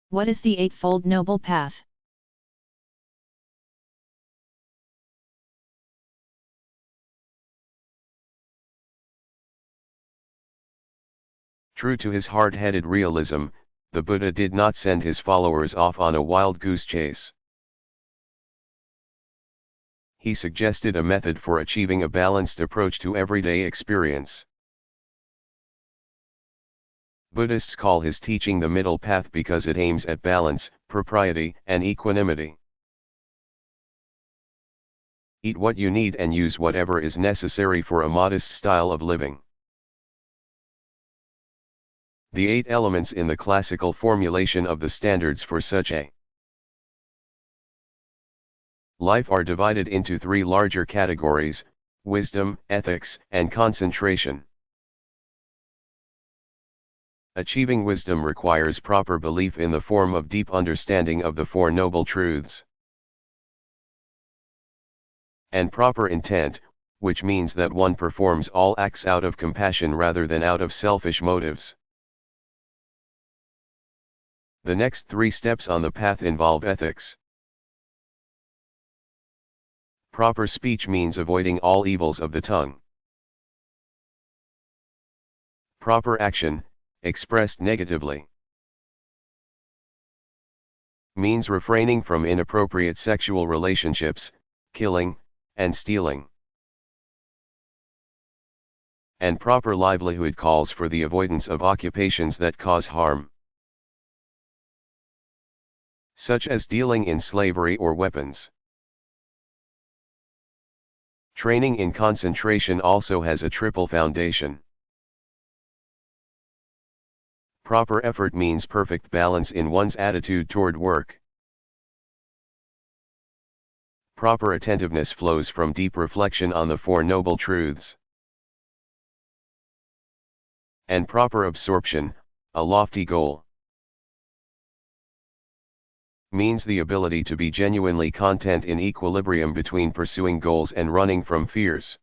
What is the Eightfold Noble Path? True to his hard-headed realism, the Buddha did not send his followers off on a wild goose chase. He suggested a method for achieving a balanced approach to everyday experience. Buddhists call his teaching the middle path because it aims at balance, propriety, and equanimity. Eat what you need and use whatever is necessary for a modest style of living. The 8 elements in the classical formulation of the standards for such a life are divided into 3 larger categories: wisdom, ethics, and concentration. Achieving wisdom requires proper belief in the form of deep understanding of the 4 noble truths, and proper intent, which means that one performs all acts out of compassion rather than out of selfish motives. The next 3 steps on the path involve ethics. Proper speech means avoiding all evils of the tongue. Proper action, expressed negatively, means refraining from inappropriate sexual relationships, killing, and stealing. And proper livelihood calls for the avoidance of occupations that cause harm, such as dealing in slavery or weapons. Training in concentration also has a triple foundation. Proper effort means perfect balance in one's attitude toward work. Proper attentiveness flows from deep reflection on the 4 noble truths. And proper absorption, a lofty goal, means the ability to be genuinely content in equilibrium between pursuing goals and running from fears.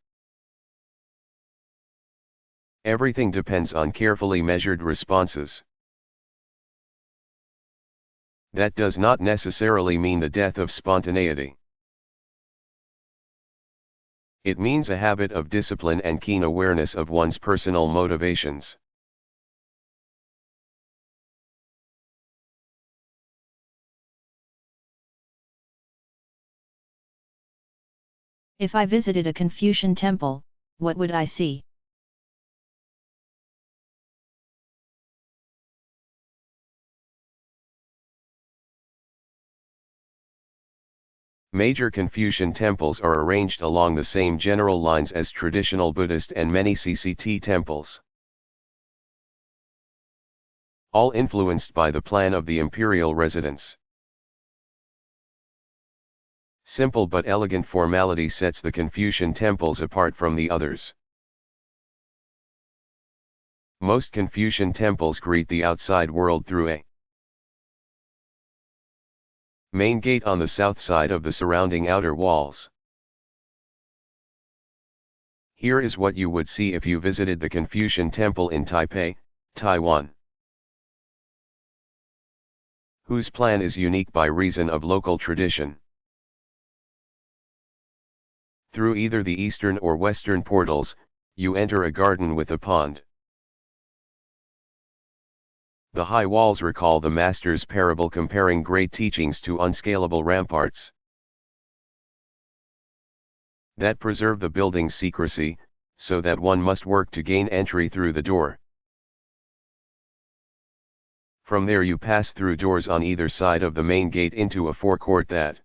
Everything depends on carefully measured responses. That does not necessarily mean the death of spontaneity. It means a habit of discipline and keen awareness of one's personal motivations. If I visited a Confucian temple, what would I see? Major Confucian temples are arranged along the same general lines as traditional Buddhist and many CCT temples, all influenced by the plan of the imperial residence. Simple but elegant formality sets the Confucian temples apart from the others. Most Confucian temples greet the outside world through a main gate on the south side of the surrounding outer walls. Here is what you would see if you visited the Confucian temple in Taipei, Taiwan, whose plan is unique by reason of local tradition. Through either the eastern or western portals, you enter a garden with a pond. The high walls recall the master's parable comparing great teachings to unscalable ramparts that preserve the building's secrecy, so that one must work to gain entry through the door. From there you pass through doors on either side of the main gate into a forecourt that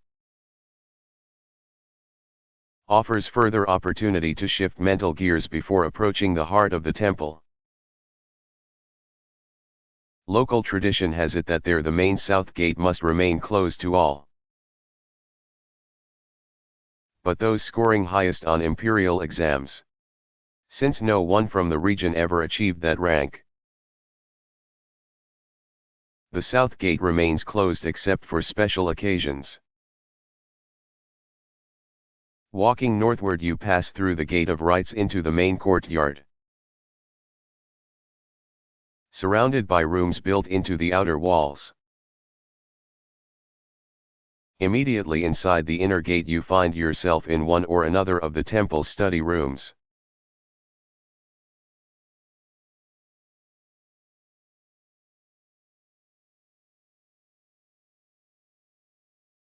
offers further opportunity to shift mental gears before approaching the heart of the temple. Local tradition has it that there the main south gate must remain closed to all but those scoring highest on imperial exams, since no one from the region ever achieved that rank. The south gate remains closed except for special occasions. Walking northward you pass through the gate of rites into the main courtyard, surrounded by rooms built into the outer walls. Immediately inside the inner gate you find yourself in one or another of the temple's study rooms.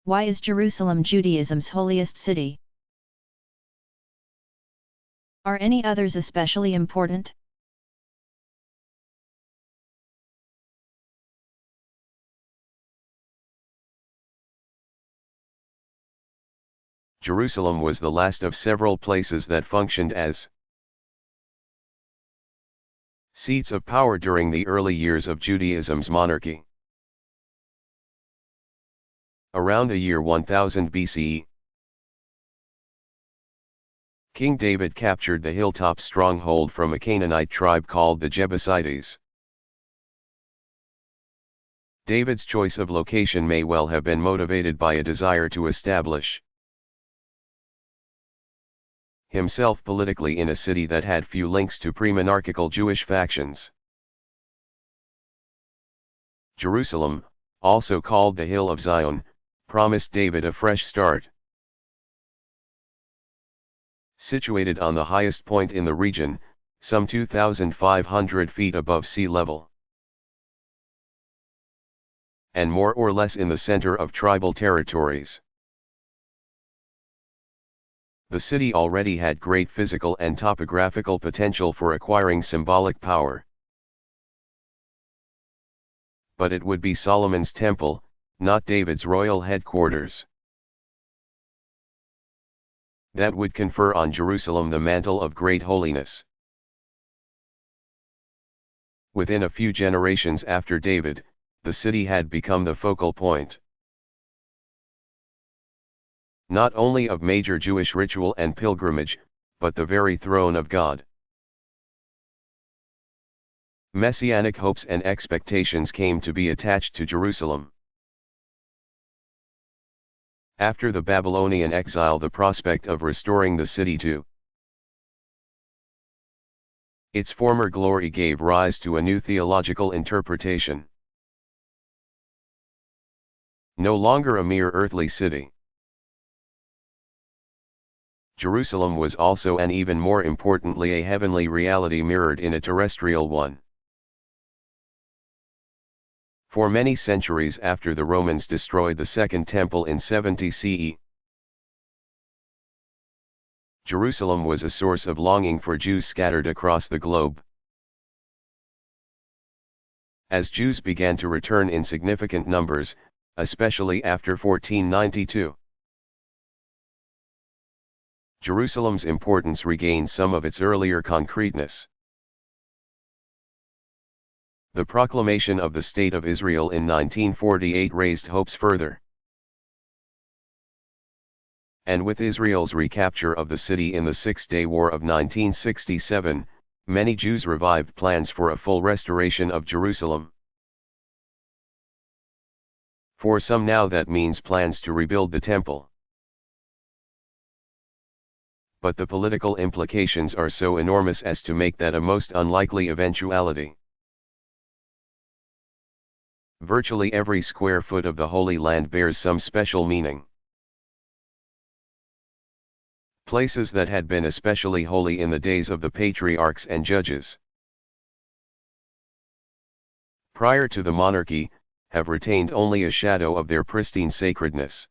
Why is Jerusalem Judaism's holiest city? Are any others especially important? Jerusalem was the last of several places that functioned as seats of power during the early years of Judaism's monarchy. Around the year 1000 BCE, King David captured the hilltop stronghold from a Canaanite tribe called the Jebusites. David's choice of location may well have been motivated by a desire to establish himself politically in a city that had few links to pre-monarchical Jewish factions. Jerusalem, also called the Hill of Zion, promised David a fresh start. Situated on the highest point in the region, some 2,500 feet above sea level, and more or less in the center of tribal territories. The city already had great physical and topographical potential for acquiring symbolic power. But it would be Solomon's temple, not David's royal headquarters, that would confer on Jerusalem the mantle of great holiness. Within a few generations after David, the city had become the focal point not only of major Jewish ritual and pilgrimage, but the very throne of God. Messianic hopes and expectations came to be attached to Jerusalem. After the Babylonian exile, the prospect of restoring the city to its former glory gave rise to a new theological interpretation. No longer a mere earthly city, Jerusalem was also and even more importantly a heavenly reality mirrored in a terrestrial one. For many centuries after the Romans destroyed the Second Temple in 70 CE, Jerusalem was a source of longing for Jews scattered across the globe. As Jews began to return in significant numbers, especially after 1492, Jerusalem's importance regained some of its earlier concreteness. The proclamation of the State of Israel in 1948 raised hopes further. And with Israel's recapture of the city in the Six-Day War of 1967, many Jews revived plans for a full restoration of Jerusalem. For some now that means plans to rebuild the temple. But the political implications are so enormous as to make that a most unlikely eventuality. Virtually every square foot of the Holy Land bears some special meaning. Places that had been especially holy in the days of the patriarchs and judges, prior to the monarchy, have retained only a shadow of their pristine sacredness.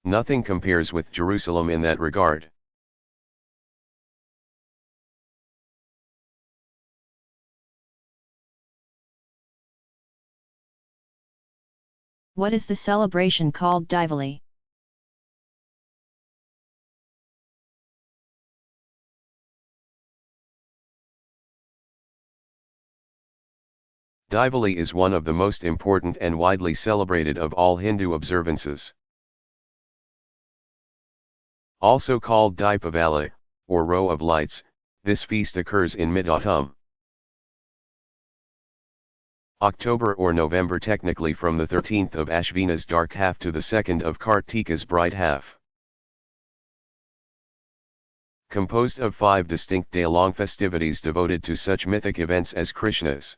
Nothing compares with Jerusalem in that regard. What is the celebration called Diwali? Diwali is one of the most important and widely celebrated of all Hindu observances. Also called Deepavali, or Row of Lights, this feast occurs in mid-autumn, October or November, technically from the 13th of Ashvina's dark half to the 2nd of Kartika's bright half. Composed of 5 distinct day-long festivities devoted to such mythic events as Krishna's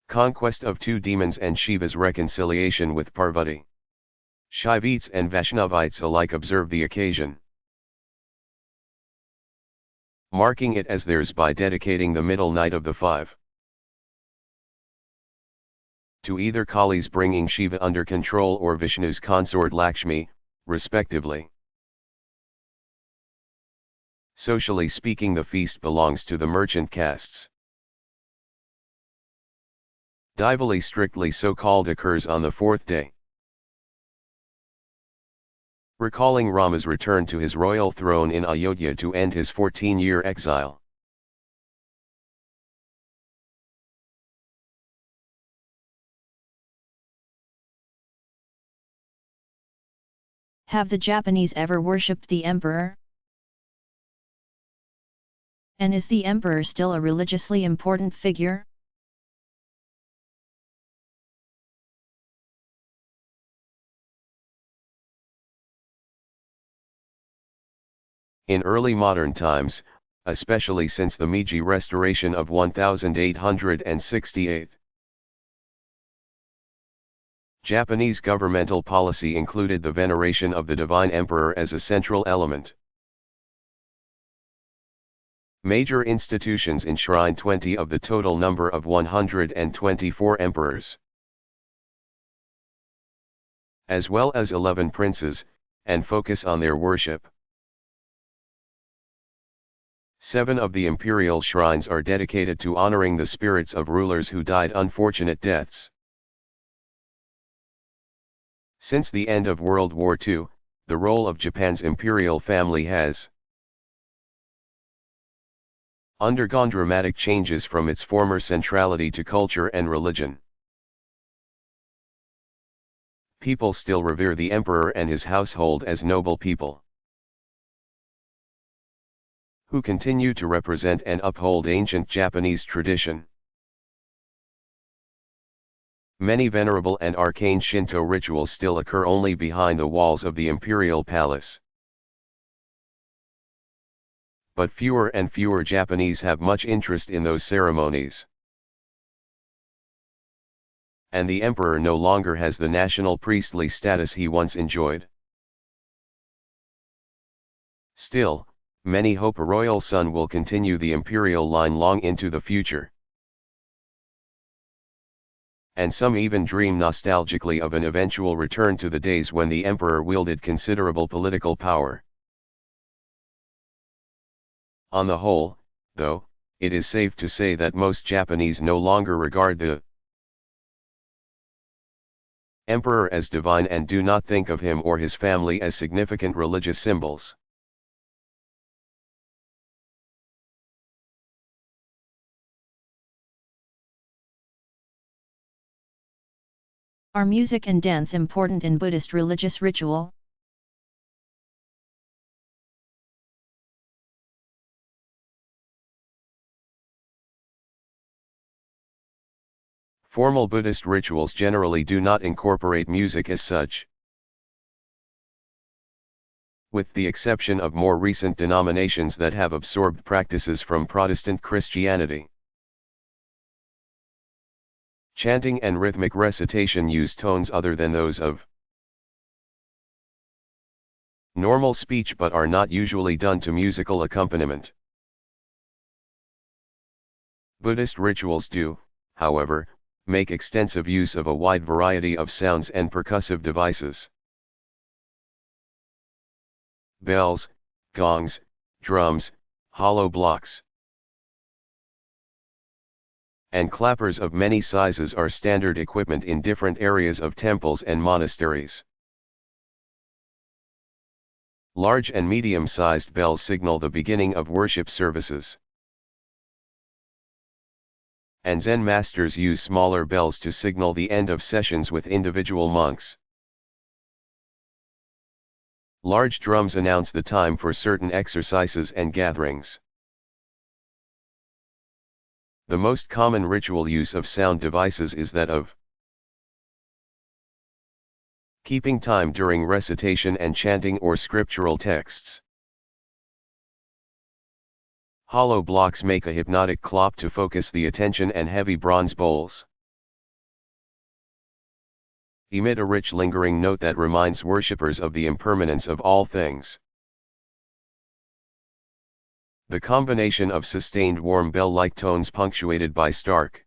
Conquest of two demons and Shiva's reconciliation with Parvati. Shaivites and Vaishnavites alike observe the occasion, marking it as theirs by dedicating the middle night of the five to either Kali's bringing Shiva under control or Vishnu's consort Lakshmi, respectively. Socially speaking, the feast belongs to the merchant castes. Diwali, strictly so called, occurs on the fourth day, recalling Rama's return to his royal throne in Ayodhya to end his 14-year exile. Have the Japanese ever worshipped the emperor? And is the emperor still a religiously important figure? In early modern times, especially since the Meiji Restoration of 1868, Japanese governmental policy included the veneration of the divine emperor as a central element. Major institutions enshrine 20 of the total number of 124 emperors, as well as 11 princes, and focus on their worship. 7 of the imperial shrines are dedicated to honoring the spirits of rulers who died unfortunate deaths. Since the end of World War II, the role of Japan's imperial family has undergone dramatic changes from its former centrality to culture and religion. People still revere the emperor and his household as noble people, who continue to represent and uphold ancient Japanese tradition. Many venerable and arcane Shinto rituals still occur only behind the walls of the imperial palace. But fewer and fewer Japanese have much interest in those ceremonies, and the emperor no longer has the national priestly status he once enjoyed. Still, many hope a royal son will continue the imperial line long into the future. And some even dream nostalgically of an eventual return to the days when the emperor wielded considerable political power. On the whole, though, it is safe to say that most Japanese no longer regard the emperor as divine and do not think of him or his family as significant religious symbols. Are music and dance important in Buddhist religious ritual? Formal Buddhist rituals generally do not incorporate music as such, with the exception of more recent denominations that have absorbed practices from Protestant Christianity. Chanting and rhythmic recitation use tones other than those of normal speech but are not usually done to musical accompaniment. Buddhist rituals do, however, make extensive use of a wide variety of sounds and percussive devices. Bells, gongs, drums, hollow blocks, and clappers of many sizes are standard equipment in different areas of temples and monasteries. Large and medium-sized bells signal the beginning of worship services, and Zen masters use smaller bells to signal the end of sessions with individual monks. Large drums announce the time for certain exercises and gatherings. The most common ritual use of sound devices is that of keeping time during recitation and chanting or scriptural texts. Hollow blocks make a hypnotic clop to focus the attention, and heavy bronze bowls, emit a rich lingering note that reminds worshippers of the impermanence of all things. The combination of sustained warm bell-like tones punctuated by stark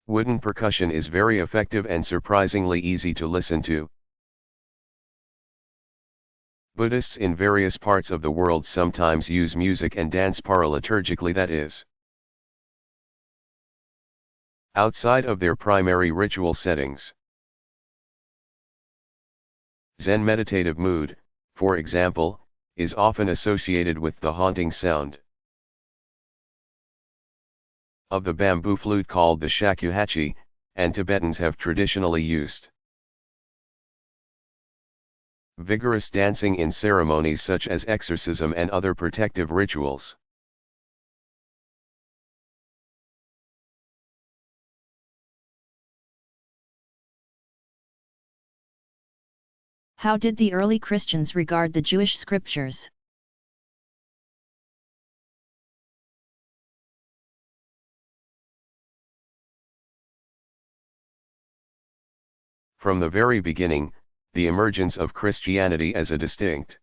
wooden percussion is very effective and surprisingly easy to listen to. Buddhists in various parts of the world sometimes use music and dance paraliturgically, that is, outside of their primary ritual settings. Zen meditative mood, for example, is often associated with the haunting sound of the bamboo flute called the shakuhachi, and Tibetans have traditionally used vigorous dancing in ceremonies such as exorcism and other protective rituals. How did the early Christians regard the Jewish scriptures? From the very beginning, the emergence of Christianity as a distinct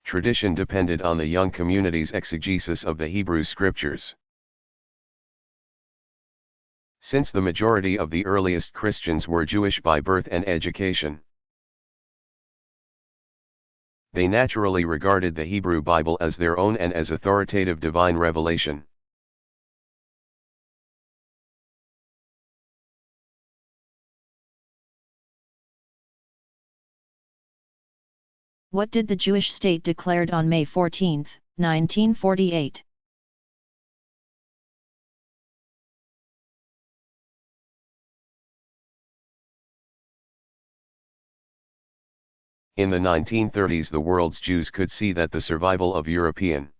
tradition depended on the young community's exegesis of the Hebrew scriptures. Since the majority of the earliest Christians were Jewish by birth and education, they naturally regarded the Hebrew Bible as their own and as authoritative divine revelation. What did the Jewish state declared on May 14, 1948? In the 1930s, the world's Jews could see that the survival of European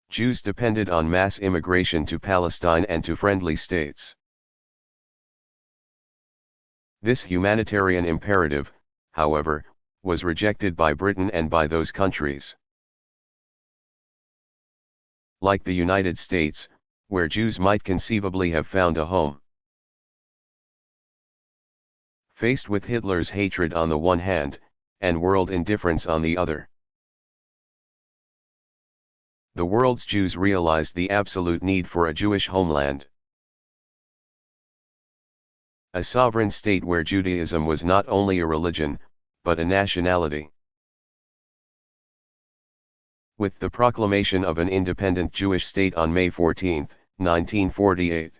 Jews depended on mass immigration to Palestine and to friendly states. This humanitarian imperative, however, was rejected by Britain and by those countries, like the United States, where Jews might conceivably have found a home. Faced with Hitler's hatred on the one hand, and world indifference on the other, the world's Jews realized the absolute need for a Jewish homeland. A sovereign state where Judaism was not only a religion, but a nationality. With the proclamation of an independent Jewish state on May 14, 1948,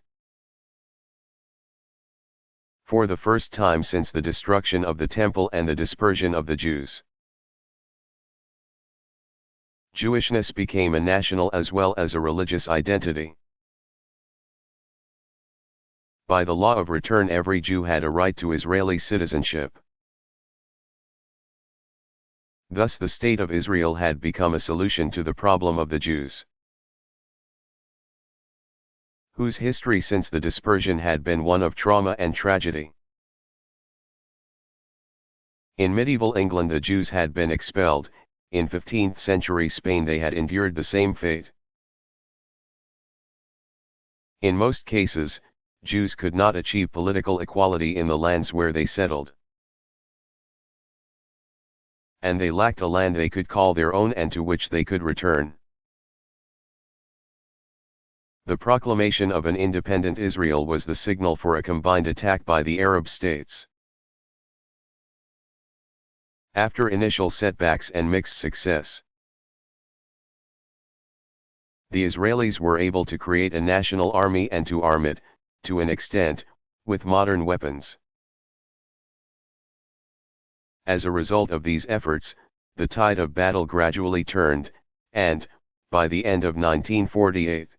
for the first time since the destruction of the Temple and the dispersion of the Jews, Jewishness became a national as well as a religious identity. By the law of return, every Jew had a right to Israeli citizenship. Thus the State of Israel had become a solution to the problem of the Jews, whose history since the dispersion had been one of trauma and tragedy. In medieval England the Jews had been expelled, in 15th century Spain they had endured the same fate. In most cases, Jews could not achieve political equality in the lands where they settled, and they lacked a land they could call their own and to which they could return. The proclamation of an independent Israel was the signal for a combined attack by the Arab states. After initial setbacks and mixed success, the Israelis were able to create a national army and to arm it, to an extent, with modern weapons. As a result of these efforts, the tide of battle gradually turned, and, by the end of 1948,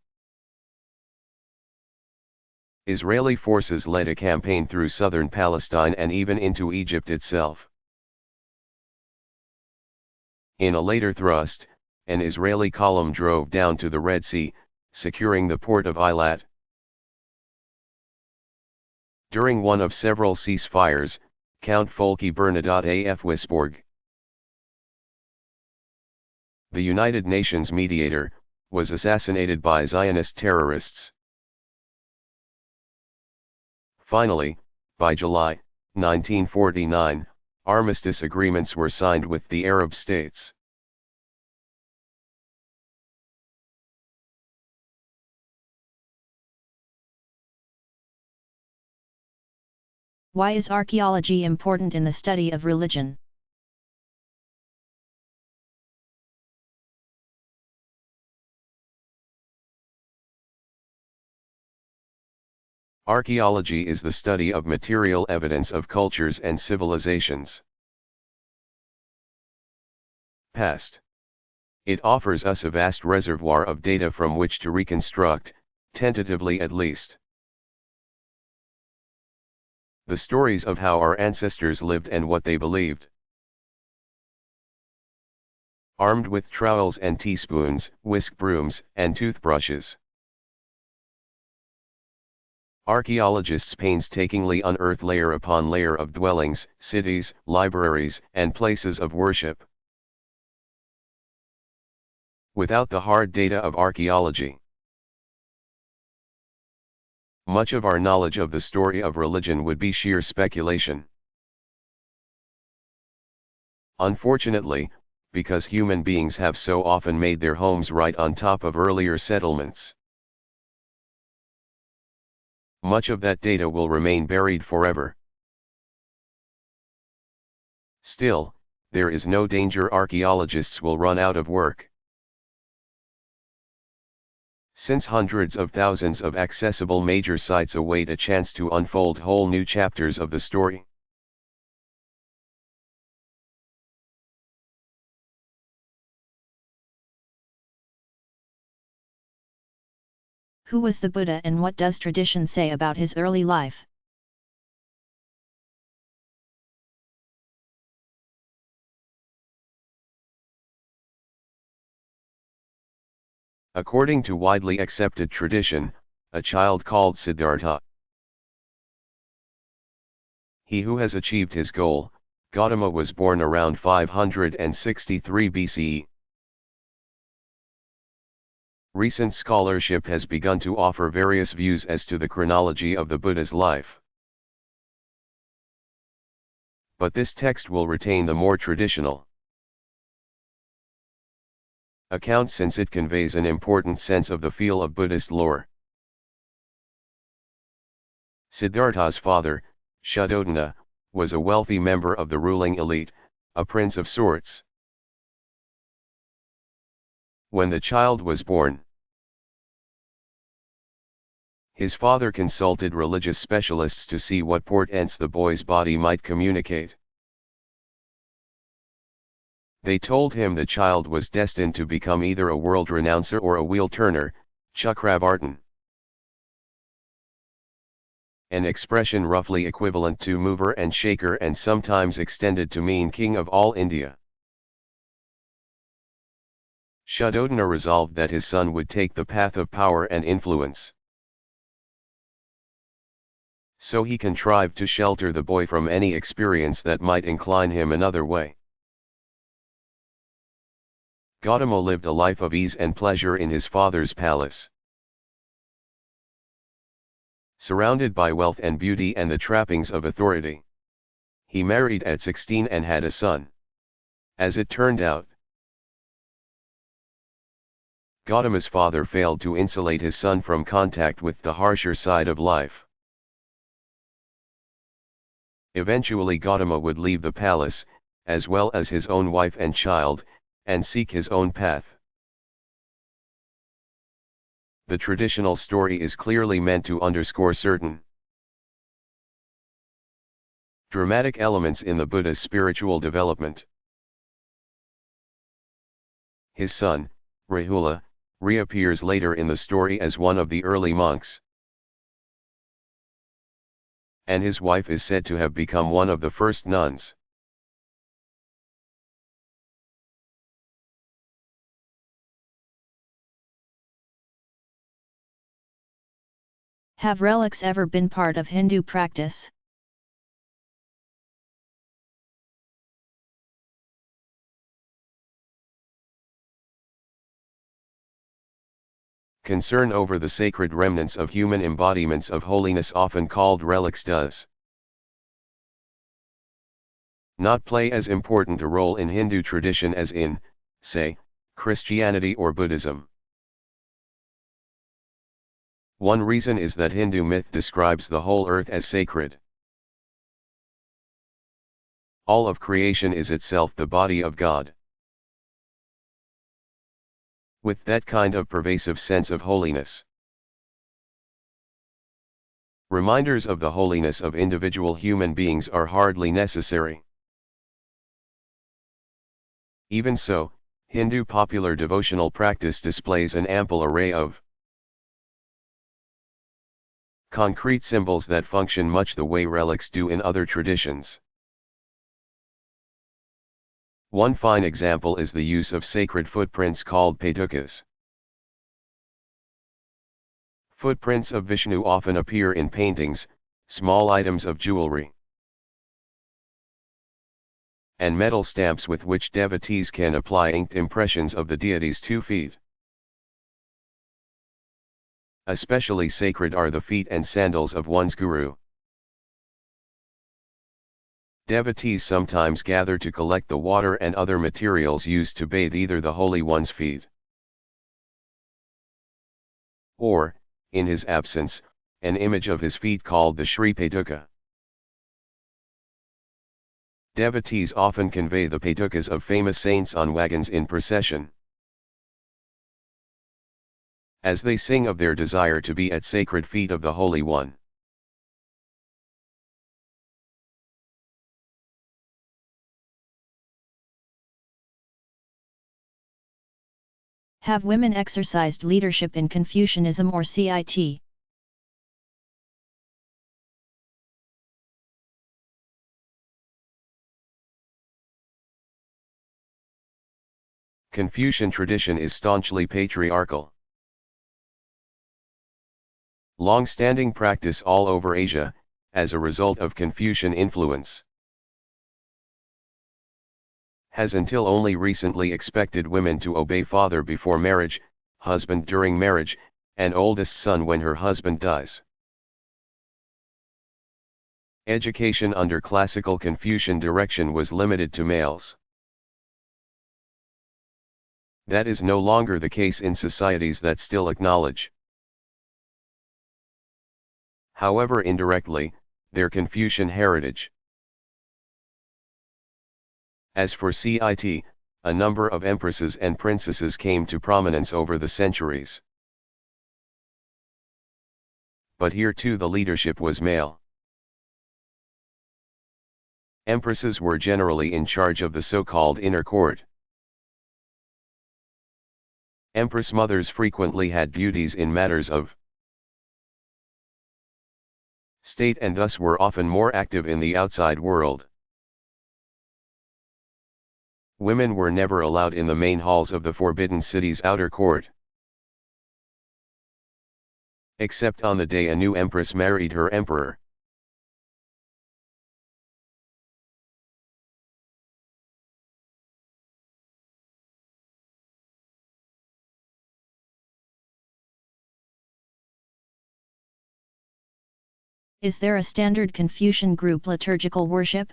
Israeli forces led a campaign through southern Palestine and even into Egypt itself. In a later thrust, an Israeli column drove down to the Red Sea, securing the port of Eilat. During one of several ceasefires, Count Folke Bernadotte af Wisborg, the United Nations mediator, was assassinated by Zionist terrorists. Finally, by July 1949, armistice agreements were signed with the Arab states. Why is archaeology important in the study of religion? Archaeology is the study of material evidence of cultures and civilizations. Past. It offers us a vast reservoir of data from which to reconstruct, tentatively at least, the stories of how our ancestors lived and what they believed. Armed with trowels and teaspoons, whisk brooms, and toothbrushes, archaeologists painstakingly unearth layer upon layer of dwellings, cities, libraries, and places of worship. Without the hard data of archaeology, much of our knowledge of the story of religion would be sheer speculation. Unfortunately, because human beings have so often made their homes right on top of earlier settlements, much of that data will remain buried forever. Still, there is no danger archaeologists will run out of work. Since hundreds of thousands of accessible major sites await a chance to unfold whole new chapters of the story. Who was the Buddha and what does tradition say about his early life? According to widely accepted tradition, a child called Siddhartha. He who has achieved his goal, Gautama, was born around 563 BCE. Recent scholarship has begun to offer various views as to the chronology of the Buddha's life. But this text will retain the more traditional account since it conveys an important sense of the feel of Buddhist lore. Siddhartha's father, Shuddhodana, was a wealthy member of the ruling elite, a prince of sorts. When the child was born, his father consulted religious specialists to see what portents the boy's body might communicate. They told him the child was destined to become either a world renouncer or a wheel turner, Chakravartin, an expression roughly equivalent to mover and shaker and sometimes extended to mean king of all India. Shuddhodana resolved that his son would take the path of power and influence. So he contrived to shelter the boy from any experience that might incline him another way. Gautama lived a life of ease and pleasure in his father's palace. Surrounded by wealth and beauty and the trappings of authority, he married at 16 and had a son. As it turned out, Gautama's father failed to insulate his son from contact with the harsher side of life. Eventually Gautama would leave the palace, as well as his own wife and child, and seek his own path. The traditional story is clearly meant to underscore certain dramatic elements in the Buddha's spiritual development. His son, Rahula, reappears later in the story as one of the early monks, and his wife is said to have become one of the first nuns. Have relics ever been part of Hindu practice? Concern over the sacred remnants of human embodiments of holiness, often called relics, does not play as important a role in Hindu tradition as in, say, Christianity or Buddhism. One reason is that Hindu myth describes the whole earth as sacred. All of creation is itself the body of God. With that kind of pervasive sense of holiness, reminders of the holiness of individual human beings are hardly necessary. Even so, Hindu popular devotional practice displays an ample array of concrete symbols that function much the way relics do in other traditions. One fine example is the use of sacred footprints called petukas. Footprints of Vishnu often appear in paintings, small items of jewelry, and metal stamps with which devotees can apply inked impressions of the deity's 2 feet. Especially sacred are the feet and sandals of one's guru. Devotees sometimes gather to collect the water and other materials used to bathe either the Holy One's feet, or, in his absence, an image of his feet called the Sri Petuka. Devotees often convey the petukas of famous saints on wagons in procession, as they sing of their desire to be at sacred feet of the Holy One. Have women exercised leadership in Confucianism or CIT? Confucian tradition is staunchly patriarchal. Long-standing practice all over Asia, as a result of Confucian influence, has until only recently expected women to obey father before marriage, husband during marriage, and oldest son when her husband dies. Education under classical Confucian direction was limited to males. That is no longer the case in societies that still acknowledge, however indirectly, their Confucian heritage. As for CIT, a number of empresses and princesses came to prominence over the centuries. But here too the leadership was male. Empresses were generally in charge of the so-called inner court. Empress mothers frequently had duties in matters of state and thus were often more active in the outside world. Women were never allowed in the main halls of the Forbidden City's outer court, except on the day a new empress married her emperor. Is there a standard Confucian group liturgical worship?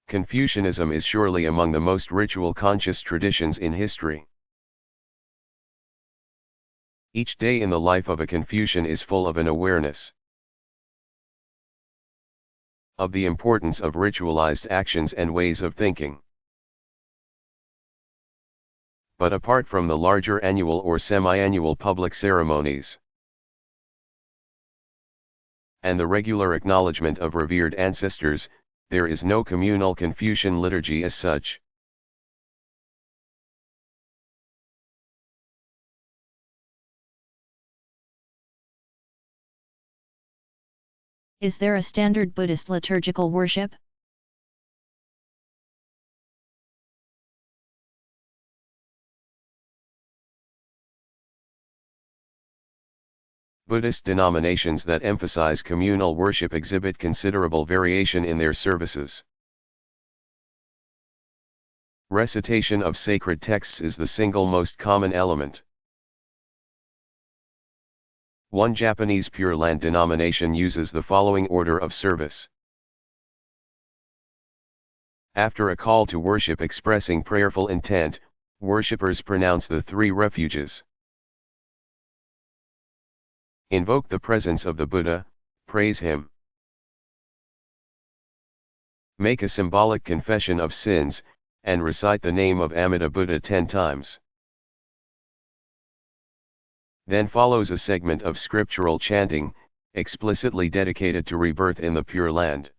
Confucianism is surely among the most ritual-conscious traditions in history. Each day in the life of a Confucian is full of an awareness of the importance of ritualized actions and ways of thinking. But apart from the larger annual or semi-annual public ceremonies, and the regular acknowledgement of revered ancestors, there is no communal Confucian liturgy as such. Is there a standard Buddhist liturgical worship? Buddhist denominations that emphasize communal worship exhibit considerable variation in their services. Recitation of sacred texts is the single most common element. One Japanese Pure Land denomination uses the following order of service. After a call to worship expressing prayerful intent, worshippers pronounce the three refuges. Invoke the presence of the Buddha, praise him. Make a symbolic confession of sins, and recite the name of Amida Buddha 10 times. Then follows a segment of scriptural chanting, explicitly dedicated to rebirth in the Pure Land.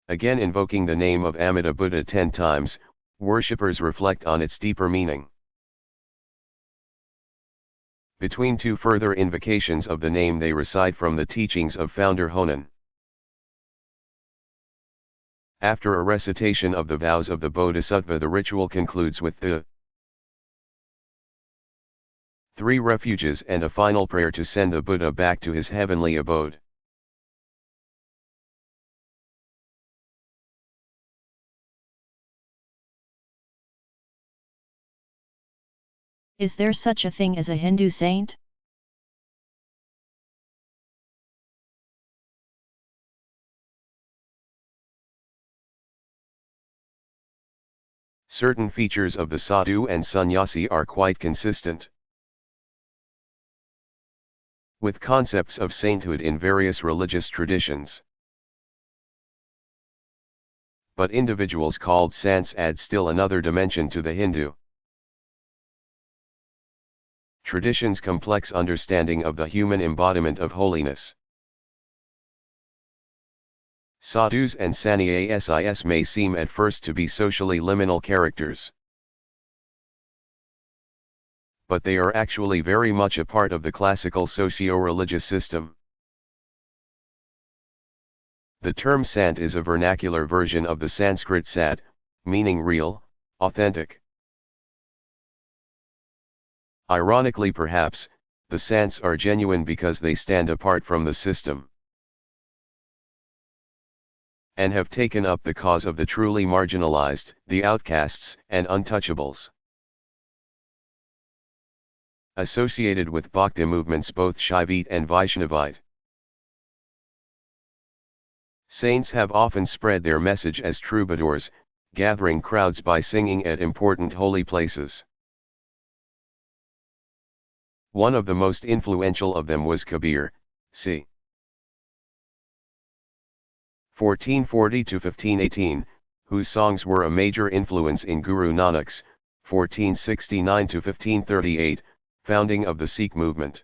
Again invoking the name of Amida Buddha 10 times, worshippers reflect on its deeper meaning. Between two further invocations of the name they recite from the teachings of founder Honen. After a recitation of the vows of the Bodhisattva, the ritual concludes with the three refuges and a final prayer to send the Buddha back to his heavenly abode. Is there such a thing as a Hindu saint? Certain features of the sadhu and sannyasi are quite consistent with concepts of sainthood in various religious traditions. But individuals called sants add still another dimension to the Hindu tradition's complex understanding of the human embodiment of holiness. Sadhus and sannyas may seem at first to be socially liminal characters, but they are actually very much a part of the classical socio-religious system. The term sant is a vernacular version of the Sanskrit sat, meaning real, authentic. Ironically perhaps, the sants are genuine because they stand apart from the system and have taken up the cause of the truly marginalized, the outcasts and untouchables. Associated with Bhakti movements both Shaivite and Vaishnavite, saints have often spread their message as troubadours, gathering crowds by singing at important holy places. One of the most influential of them was Kabir, c. 1440 to 1518, whose songs were a major influence in Guru Nanak's 1469 to 1538 founding of the Sikh movement.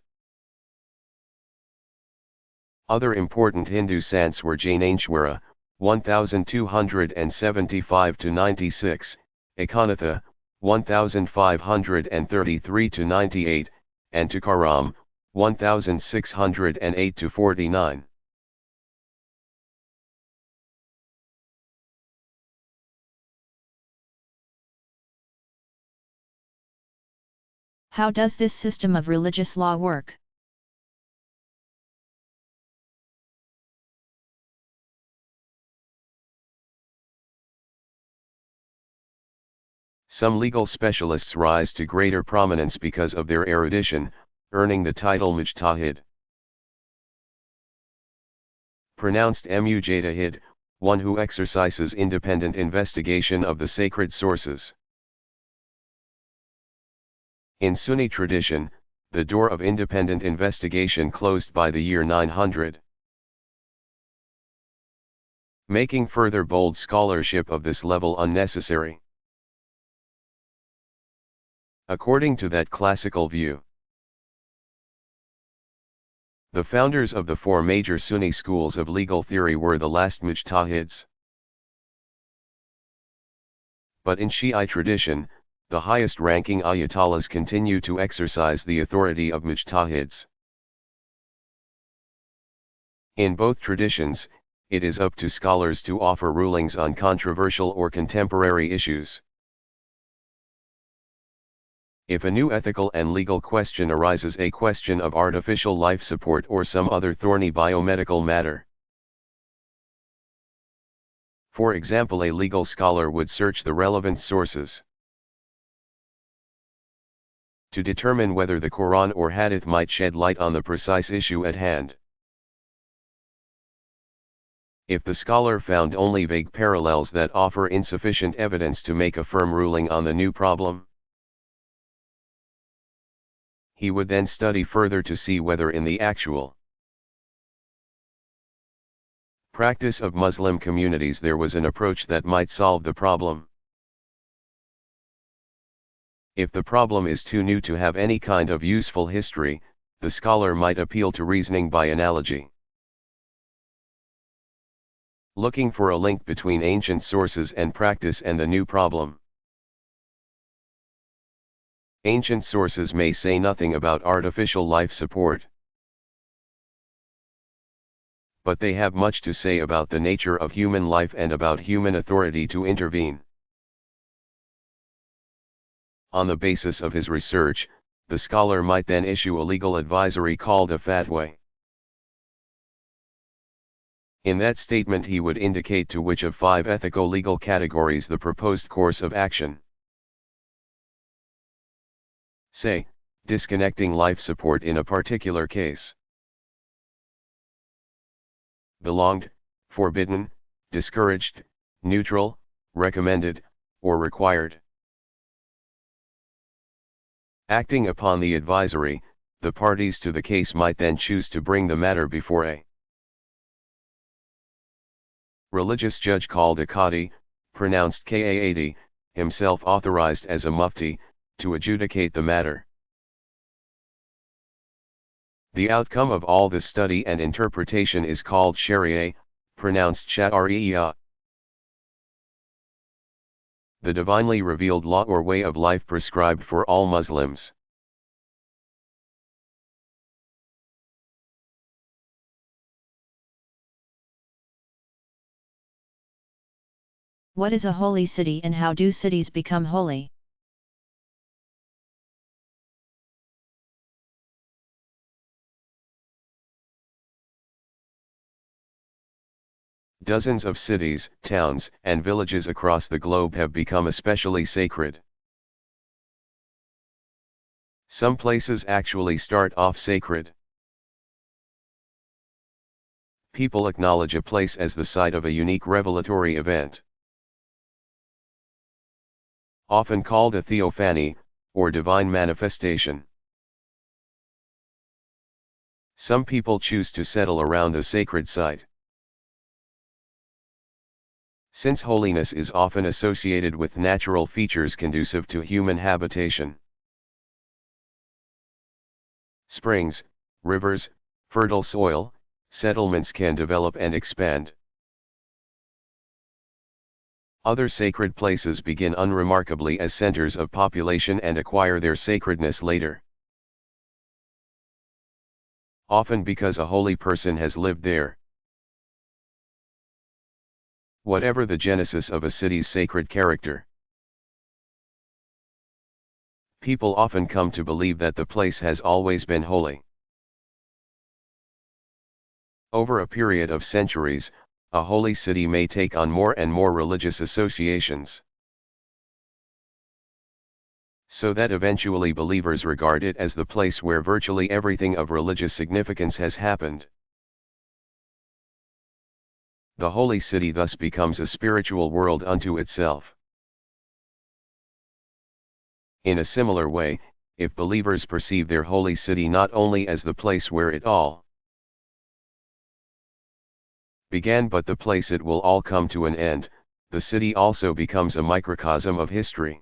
Other important Hindu sants were Jaineshwara, 1275 to 96, Ekanatha, 1533 to 98, and Tukaram, 1608 to 49. How does this system of religious law work? Some legal specialists rise to greater prominence because of their erudition, earning the title Mujtahid. Pronounced Mujtahid, one who exercises independent investigation of the sacred sources. In Sunni tradition, the door of independent investigation closed by the year 900. Making further bold scholarship of this level unnecessary. According to that classical view, the founders of the four major Sunni schools of legal theory were the last mujtahids. But in Shi'i tradition, the highest-ranking ayatollahs continue to exercise the authority of mujtahids. In both traditions, it is up to scholars to offer rulings on controversial or contemporary issues. If a new ethical and legal question arises, a question of artificial life support or some other thorny biomedical matter. For example, a legal scholar would search the relevant sources to determine whether the Quran or Hadith might shed light on the precise issue at hand. If the scholar found only vague parallels that offer insufficient evidence to make a firm ruling on the new problem, he would then study further to see whether in the actual practice of Muslim communities there was an approach that might solve the problem. If the problem is too new to have any kind of useful history, the scholar might appeal to reasoning by analogy, looking for a link between ancient sources and practice and the new problem. Ancient sources may say nothing about artificial life support, but they have much to say about the nature of human life and about human authority to intervene. On the basis of his research, the scholar might then issue a legal advisory called a fatwa. In that statement he would indicate to which of 5 ethico-legal categories the proposed course of action, say, disconnecting life support in a particular case, belonged, forbidden, discouraged, neutral, recommended, or required. Acting upon the advisory, the parties to the case might then choose to bring the matter before a religious judge called a qadi, pronounced Kaadi, himself authorized as a mufti, to adjudicate the matter. The outcome of all this study and interpretation is called Sharia, pronounced Shari'iyah. The divinely revealed law or way of life prescribed for all Muslims. What is a holy city and how do cities become holy? Dozens of cities, towns, and villages across the globe have become especially sacred. Some places actually start off sacred. People acknowledge a place as the site of a unique revelatory event, often called a theophany, or divine manifestation. Some people choose to settle around a sacred site. Since holiness is often associated with natural features conducive to human habitation, springs, rivers, fertile soil, settlements can develop and expand. Other sacred places begin unremarkably as centers of population and acquire their sacredness later, often because a holy person has lived there. Whatever the genesis of a city's sacred character, people often come to believe that the place has always been holy. Over a period of centuries, a holy city may take on more and more religious associations, so that eventually believers regard it as the place where virtually everything of religious significance has happened. The holy city thus becomes a spiritual world unto itself. In a similar way, if believers perceive their holy city not only as the place where it all began but the place it will all come to an end, the city also becomes a microcosm of history.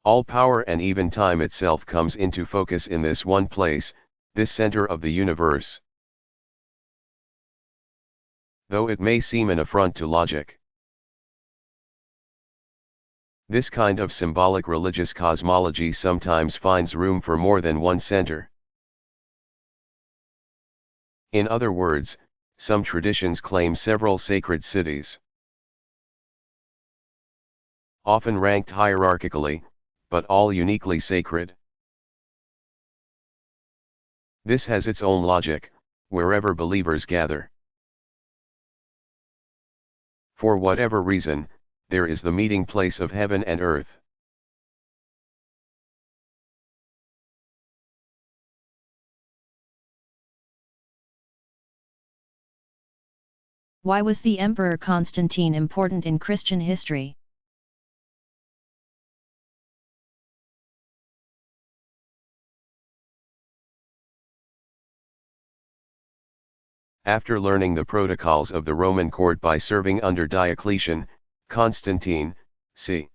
All power and even time itself comes into focus in this one place, this center of the universe. Though it may seem an affront to logic, this kind of symbolic religious cosmology sometimes finds room for more than one center. In other words, some traditions claim several sacred cities. often ranked hierarchically, but all uniquely sacred. This has its own logic, wherever believers gather. For whatever reason, there is the meeting place of heaven and earth. Why was the Emperor Constantine important in Christian history? After learning the protocols of the Roman court by serving under Diocletian, Constantine, c.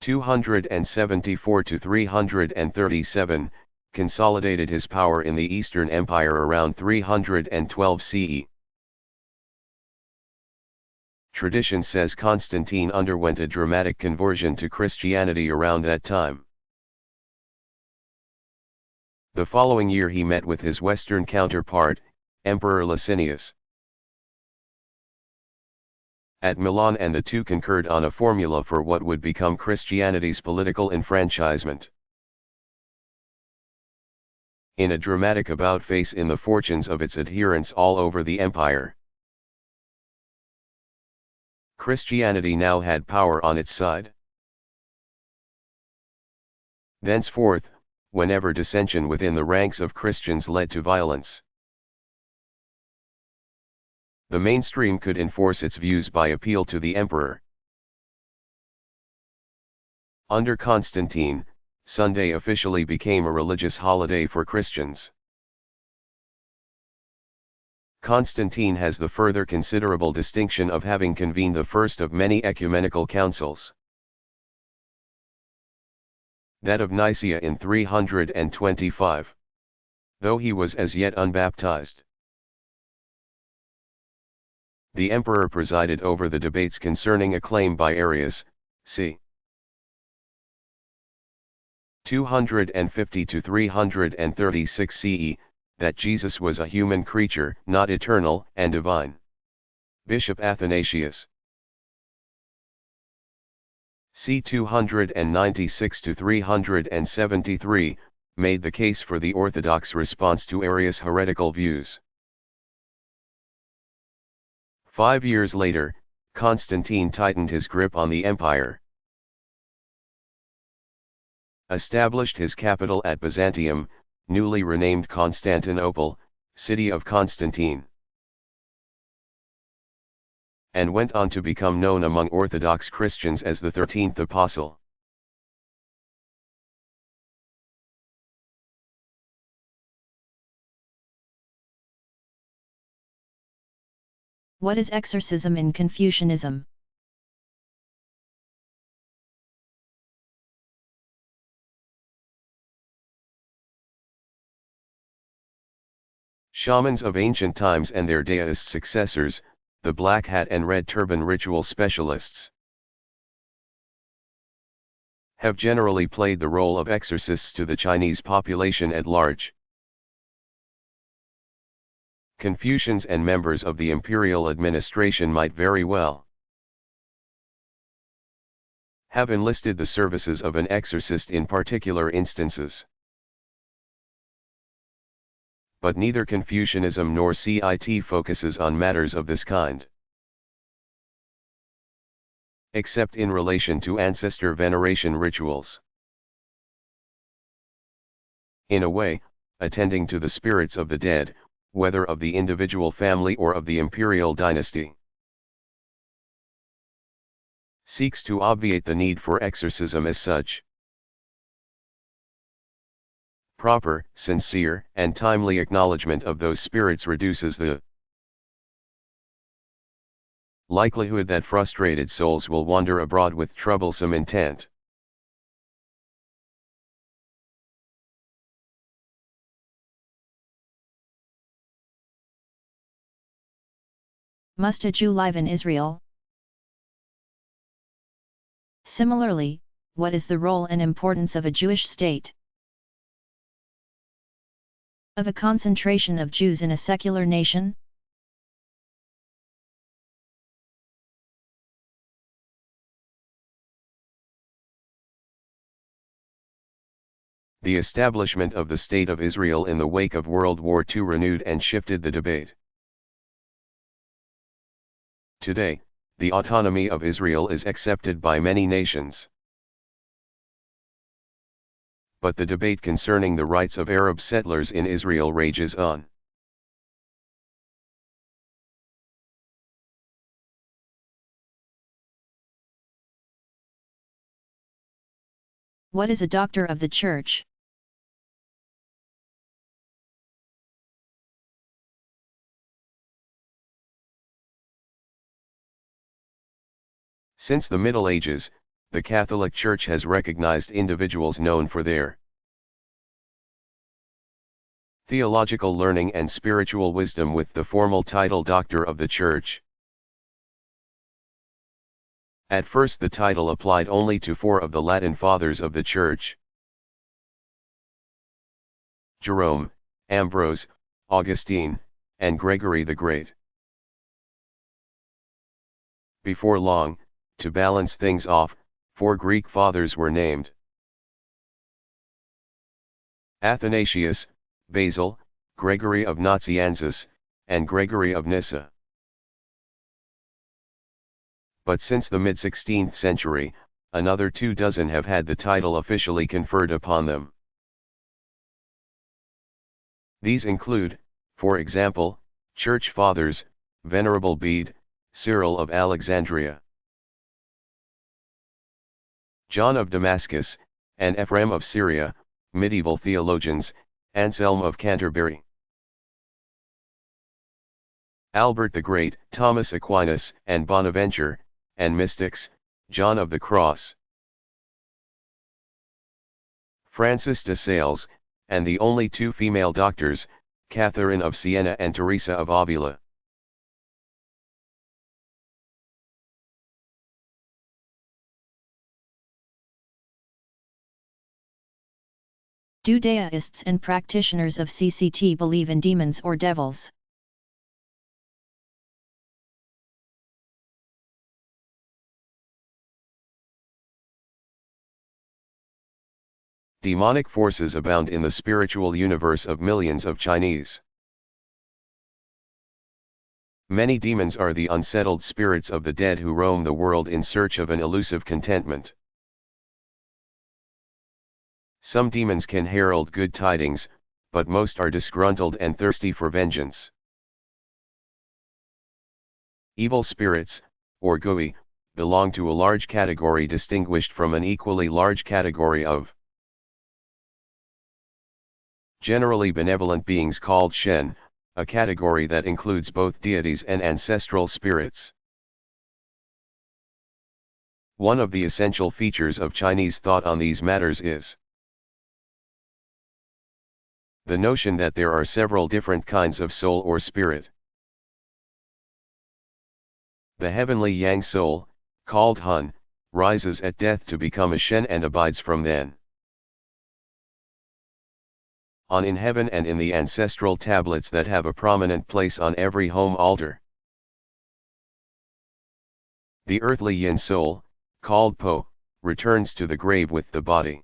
274 to 337, consolidated his power in the Eastern Empire around 312 CE. Tradition says Constantine underwent a dramatic conversion to Christianity around that time. The following year he met with his Western counterpart, Emperor Licinius, at Milan, and the two concurred on a formula for what would become Christianity's political enfranchisement. In a dramatic about-face in the fortunes of its adherents all over the empire, Christianity now had power on its side. Thenceforth, whenever dissension within the ranks of Christians led to violence, the mainstream could enforce its views by appeal to the emperor. Under Constantine, Sunday officially became a religious holiday for Christians. Constantine has the further considerable distinction of having convened the first of many ecumenical councils, that of Nicaea in 325, though he was as yet unbaptized. The emperor presided over the debates concerning a claim by Arius, c. 250 to 336 CE, that Jesus was a human creature, not eternal and divine. Bishop Athanasius, c. 296 to 373, made the case for the Orthodox response to Arius' heretical views. 5 years later, Constantine tightened his grip on the empire, established his capital at Byzantium, newly renamed Constantinople, city of Constantine, and went on to become known among Orthodox Christians as the 13th Apostle. What is exorcism in Confucianism? Shamans of ancient times and their deist successors, the black hat and red turban ritual specialists, have generally played the role of exorcists to the Chinese population at large. Confucians and members of the imperial administration might very well have enlisted the services of an exorcist in particular instances. But neither Confucianism nor CIT focuses on matters of this kind, except in relation to ancestor veneration rituals. In a way, attending to the spirits of the dead, whether of the individual family or of the imperial dynasty, seeks to obviate the need for exorcism as such. Proper, sincere, and timely acknowledgement of those spirits reduces the likelihood that frustrated souls will wander abroad with troublesome intent. Must a Jew live in Israel? Similarly, what is the role and importance of a Jewish state? Of a concentration of Jews in a secular nation? The establishment of the State of Israel in the wake of World War II renewed and shifted the debate. Today, the autonomy of Israel is accepted by many nations. But the debate concerning the rights of Arab settlers in Israel rages on. What is a doctor of the Church? Since the Middle Ages, the Catholic Church has recognized individuals known for their theological learning and spiritual wisdom with the formal title Doctor of the Church. At first the title applied only to 4 of the Latin Fathers of the Church: Jerome, Ambrose, Augustine, and Gregory the Great. Before long, to balance things off, 4 Greek fathers were named: Athanasius, Basil, Gregory of Nazianzus, and Gregory of Nyssa. But since the mid-16th century, another 24 have had the title officially conferred upon them. These include, for example, Church Fathers, Venerable Bede, Cyril of Alexandria, John of Damascus, and Ephraim of Syria, medieval theologians, Anselm of Canterbury, Albert the Great, Thomas Aquinas and Bonaventure, and mystics, John of the Cross, Francis de Sales, and the only 2 female doctors, Catherine of Siena and Teresa of Avila. Do deists and practitioners of CCT believe in demons or devils? Demonic forces abound in the spiritual universe of millions of Chinese. Many demons are the unsettled spirits of the dead who roam the world in search of an elusive contentment. Some demons can herald good tidings, but most are disgruntled and thirsty for vengeance. Evil spirits, or gui, belong to a large category distinguished from an equally large category of generally benevolent beings called Shen, a category that includes both deities and ancestral spirits. One of the essential features of Chinese thought on these matters is the notion that there are several different kinds of soul or spirit. The heavenly Yang soul, called Hun, rises at death to become a Shen and abides from then on in heaven and in the ancestral tablets that have a prominent place on every home altar. The earthly Yin soul, called Po, returns to the grave with the body.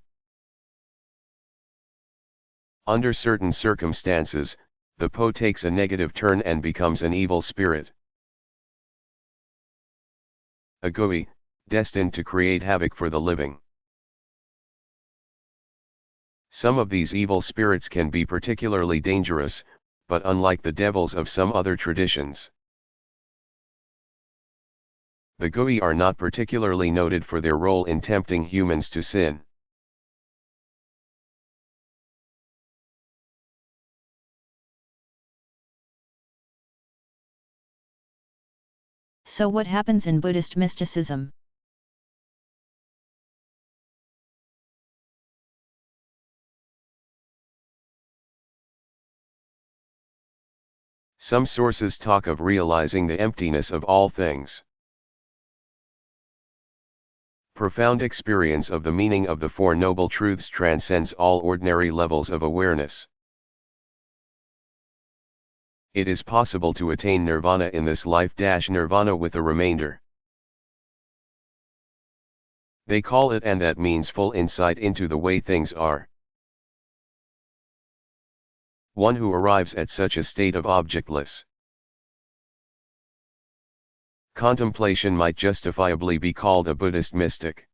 Under certain circumstances, the Po takes a negative turn and becomes an evil spirit. A Gui, destined to create havoc for the living. Some of these evil spirits can be particularly dangerous, but unlike the devils of some other traditions, the Gui are not particularly noted for their role in tempting humans to sin. So what happens in Buddhist mysticism? Some sources talk of realizing the emptiness of all things. Profound experience of the meaning of the Four Noble Truths transcends all ordinary levels of awareness. It is possible to attain nirvana in this life. Nirvana with a remainder. They call it, and that means full insight into the way things are. one who arrives at such a state of objectless contemplation might justifiably be called a Buddhist mystic.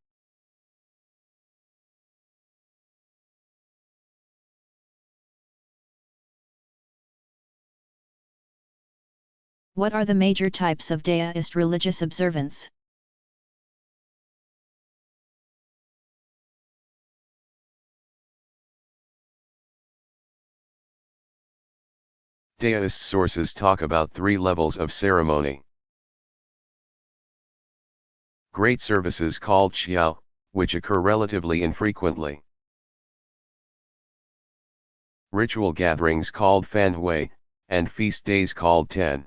What are the major types of Daoist religious observance? Daoist sources talk about 3 levels of ceremony. Great services called qiao, which occur relatively infrequently. Ritual gatherings called fanhui, and feast days called ten.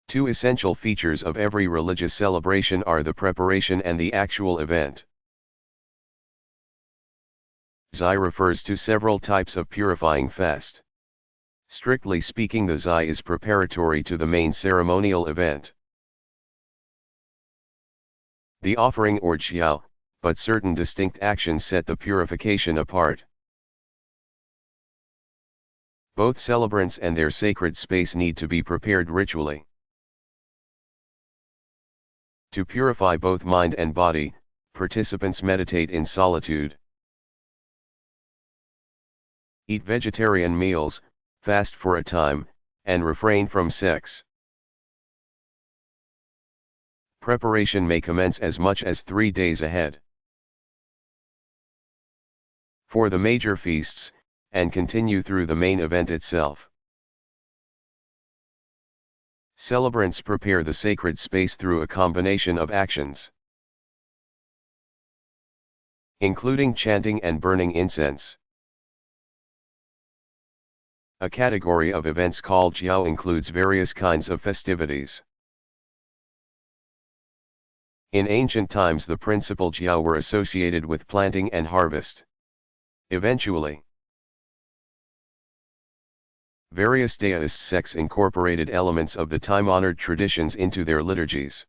2 essential features of every religious celebration are the preparation and the actual event. Zai refers to several types of purifying fast. Strictly speaking, the Zai is preparatory to the main ceremonial event. The offering or qiao, but certain distinct actions set the purification apart. Both celebrants and their sacred space need to be prepared ritually. To purify both mind and body, participants meditate in solitude. Eat vegetarian meals, fast for a time, and refrain from sex. Preparation may commence as much as 3 days ahead. For the major feasts, and continue through the main event itself. Celebrants prepare the sacred space through a combination of actions, including chanting and burning incense. A category of events called qiao includes various kinds of festivities. In ancient times, the principal qiao were associated with planting and harvest. Eventually, various Daoist sects incorporated elements of the time-honored traditions into their liturgies.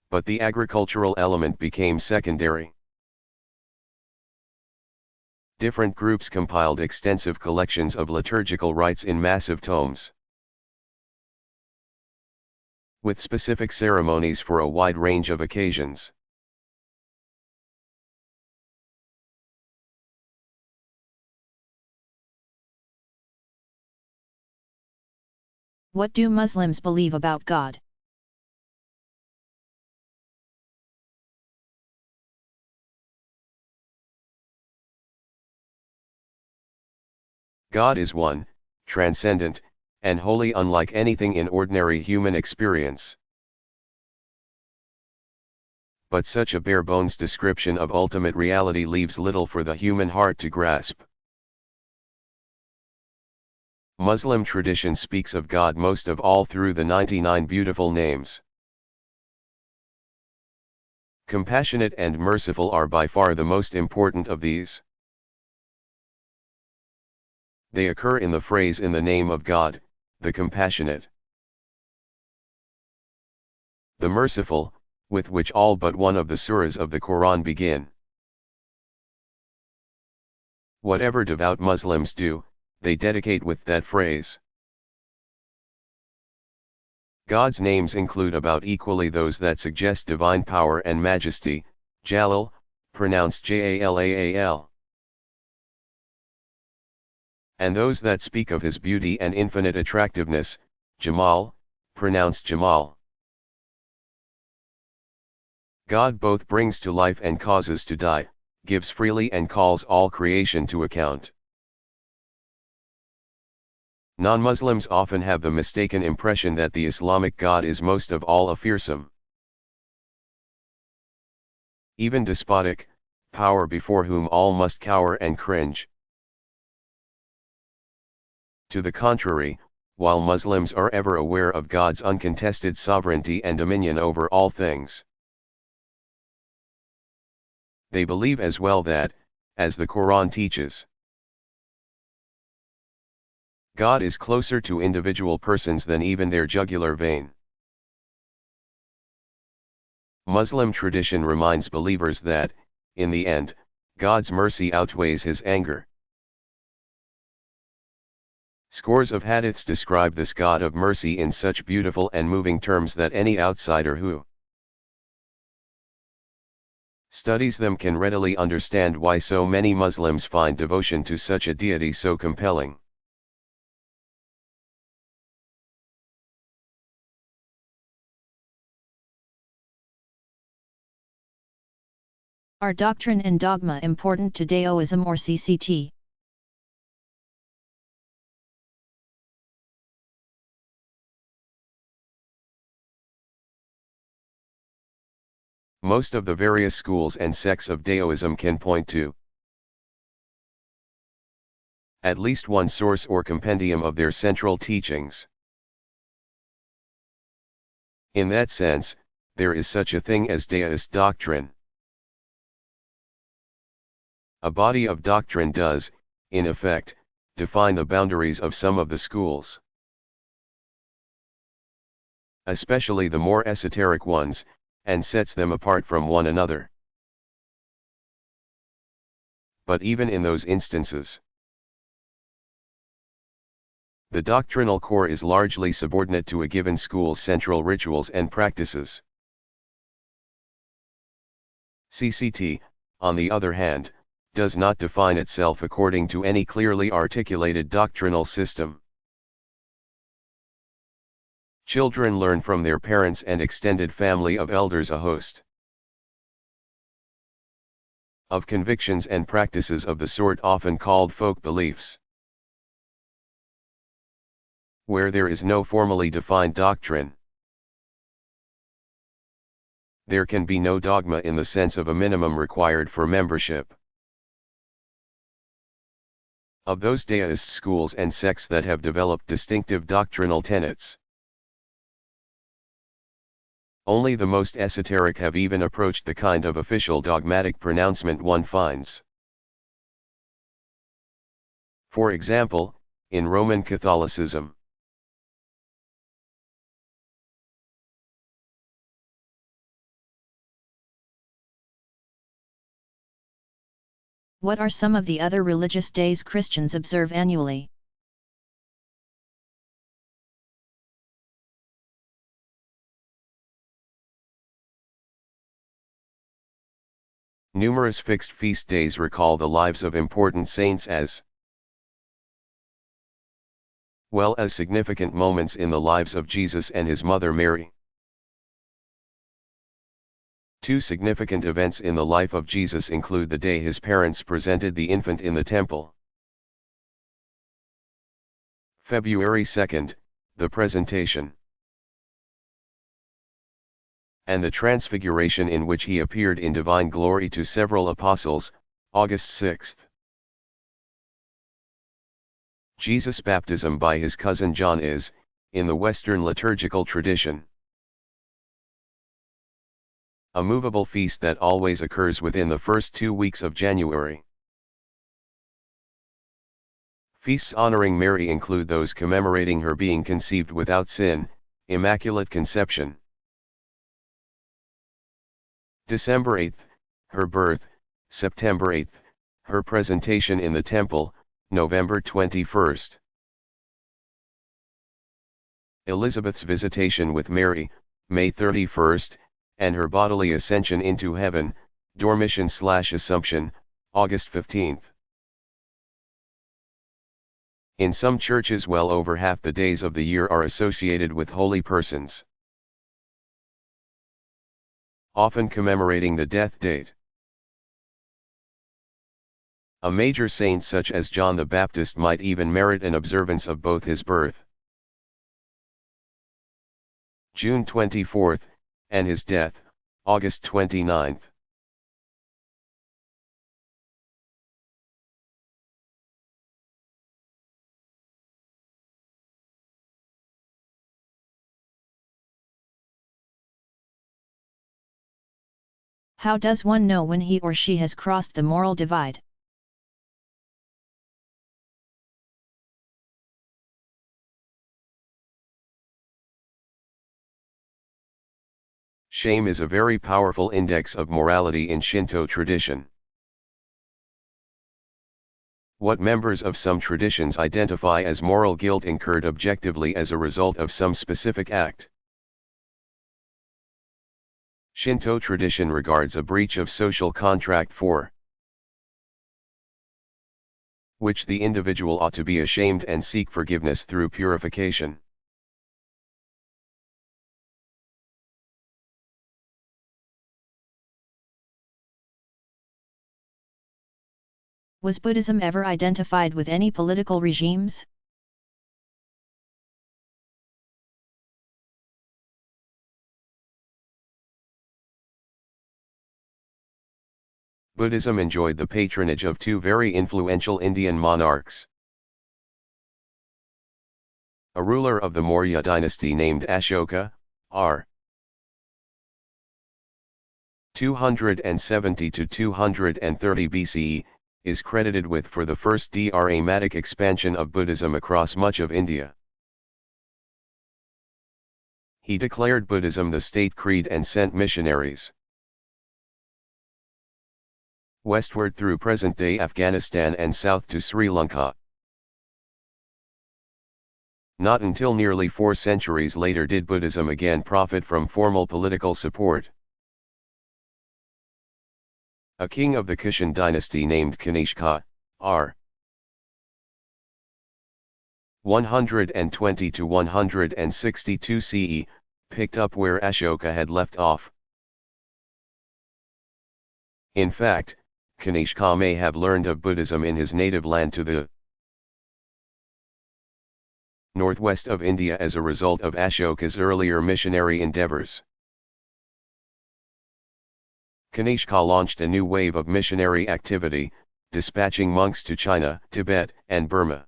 But the agricultural element became secondary. Different groups compiled extensive collections of liturgical rites in massive tomes, with specific ceremonies for a wide range of occasions. What do Muslims believe about God? God is one, transcendent, and wholly unlike anything in ordinary human experience. But such a bare-bones description of ultimate reality leaves little for the human heart to grasp. Muslim tradition speaks of God most of all through the 99 beautiful names. Compassionate and merciful are by far the most important of these. They occur in the phrase "in the name of God, the compassionate." The merciful, with which all but one of the surahs of the Quran begin. Whatever devout Muslims do, they dedicate with that phrase. God's names include about equally those that suggest divine power and majesty, Jalal, pronounced Jalaal, and those that speak of his beauty and infinite attractiveness, Jamal, pronounced Jamal. God both brings to life and causes to die, gives freely and calls all creation to account. Non-Muslims often have the mistaken impression that the Islamic God is most of all a fearsome, even despotic, power before whom all must cower and cringe. To the contrary, while Muslims are ever aware of God's uncontested sovereignty and dominion over all things, they believe as well that, as the Quran teaches, God is closer to individual persons than even their jugular vein. Muslim tradition reminds believers that, in the end, God's mercy outweighs his anger. Scores of hadiths describe this God of mercy in such beautiful and moving terms that any outsider who studies them can readily understand why so many Muslims find devotion to such a deity so compelling. Are doctrine and dogma important to Daoism or CCT? Most of the various schools and sects of Daoism can point to at least one source or compendium of their central teachings. In that sense, there is such a thing as Daoist doctrine. A body of doctrine does, in effect, define the boundaries of some of the schools, especially the more esoteric ones, and sets them apart from one another. But even in those instances, the doctrinal core is largely subordinate to a given school's central rituals and practices. CCT, on the other hand, does not define itself according to any clearly articulated doctrinal system. Children learn from their parents and extended family of elders a host of convictions and practices of the sort often called folk beliefs. Where there is no formally defined doctrine, there can be no dogma in the sense of a minimum required for membership. Of those Daoist schools and sects that have developed distinctive doctrinal tenets, only the most esoteric have even approached the kind of official dogmatic pronouncement one finds. For example, in Roman Catholicism. What are some of the other religious days Christians observe annually? Numerous fixed feast days recall the lives of important saints as well as significant moments in the lives of Jesus and his mother Mary. Two significant events in the life of Jesus include the day his parents presented the infant in the temple. February 2nd, the presentation. And the transfiguration in which he appeared in divine glory to several apostles, August 6th. Jesus' baptism by his cousin John is, in the Western liturgical tradition, a movable feast that always occurs within the first 2 weeks of January. Feasts honoring Mary include those commemorating her being conceived without sin, Immaculate Conception. December 8th, her birth, September 8th, her presentation in the temple, November 21st. Elizabeth's visitation with Mary, May 31st, and her bodily ascension into heaven, Dormition/Assumption, August 15th. In some churches well over half the days of the year are associated with holy persons, often commemorating the death date. A major saint such as John the Baptist might even merit an observance of both his birth, June 24th, and his death, August 29th. How does one know when he or she has crossed the moral divide? Shame is a very powerful index of morality in Shinto tradition. What members of some traditions identify as moral guilt incurred objectively as a result of some specific act. Shinto tradition regards a breach of social contract for which the individual ought to be ashamed and seek forgiveness through purification. Was Buddhism ever identified with any political regimes? Buddhism enjoyed the patronage of two very influential Indian monarchs. A ruler of the Maurya dynasty named Ashoka, r. 270 to 230 BCE, is credited with for the first dramatic expansion of Buddhism across much of India. He declared Buddhism the state creed and sent missionaries westward through present-day Afghanistan and south to Sri Lanka. Not until nearly 4 centuries later did Buddhism again profit from formal political support. A king of the Kushan dynasty named Kanishka, r. 120 to 162 CE, picked up where Ashoka had left off. In fact, Kanishka may have learned of Buddhism in his native land to the northwest of India as a result of Ashoka's earlier missionary endeavors. Kanishka launched a new wave of missionary activity, dispatching monks to China, Tibet, and Burma.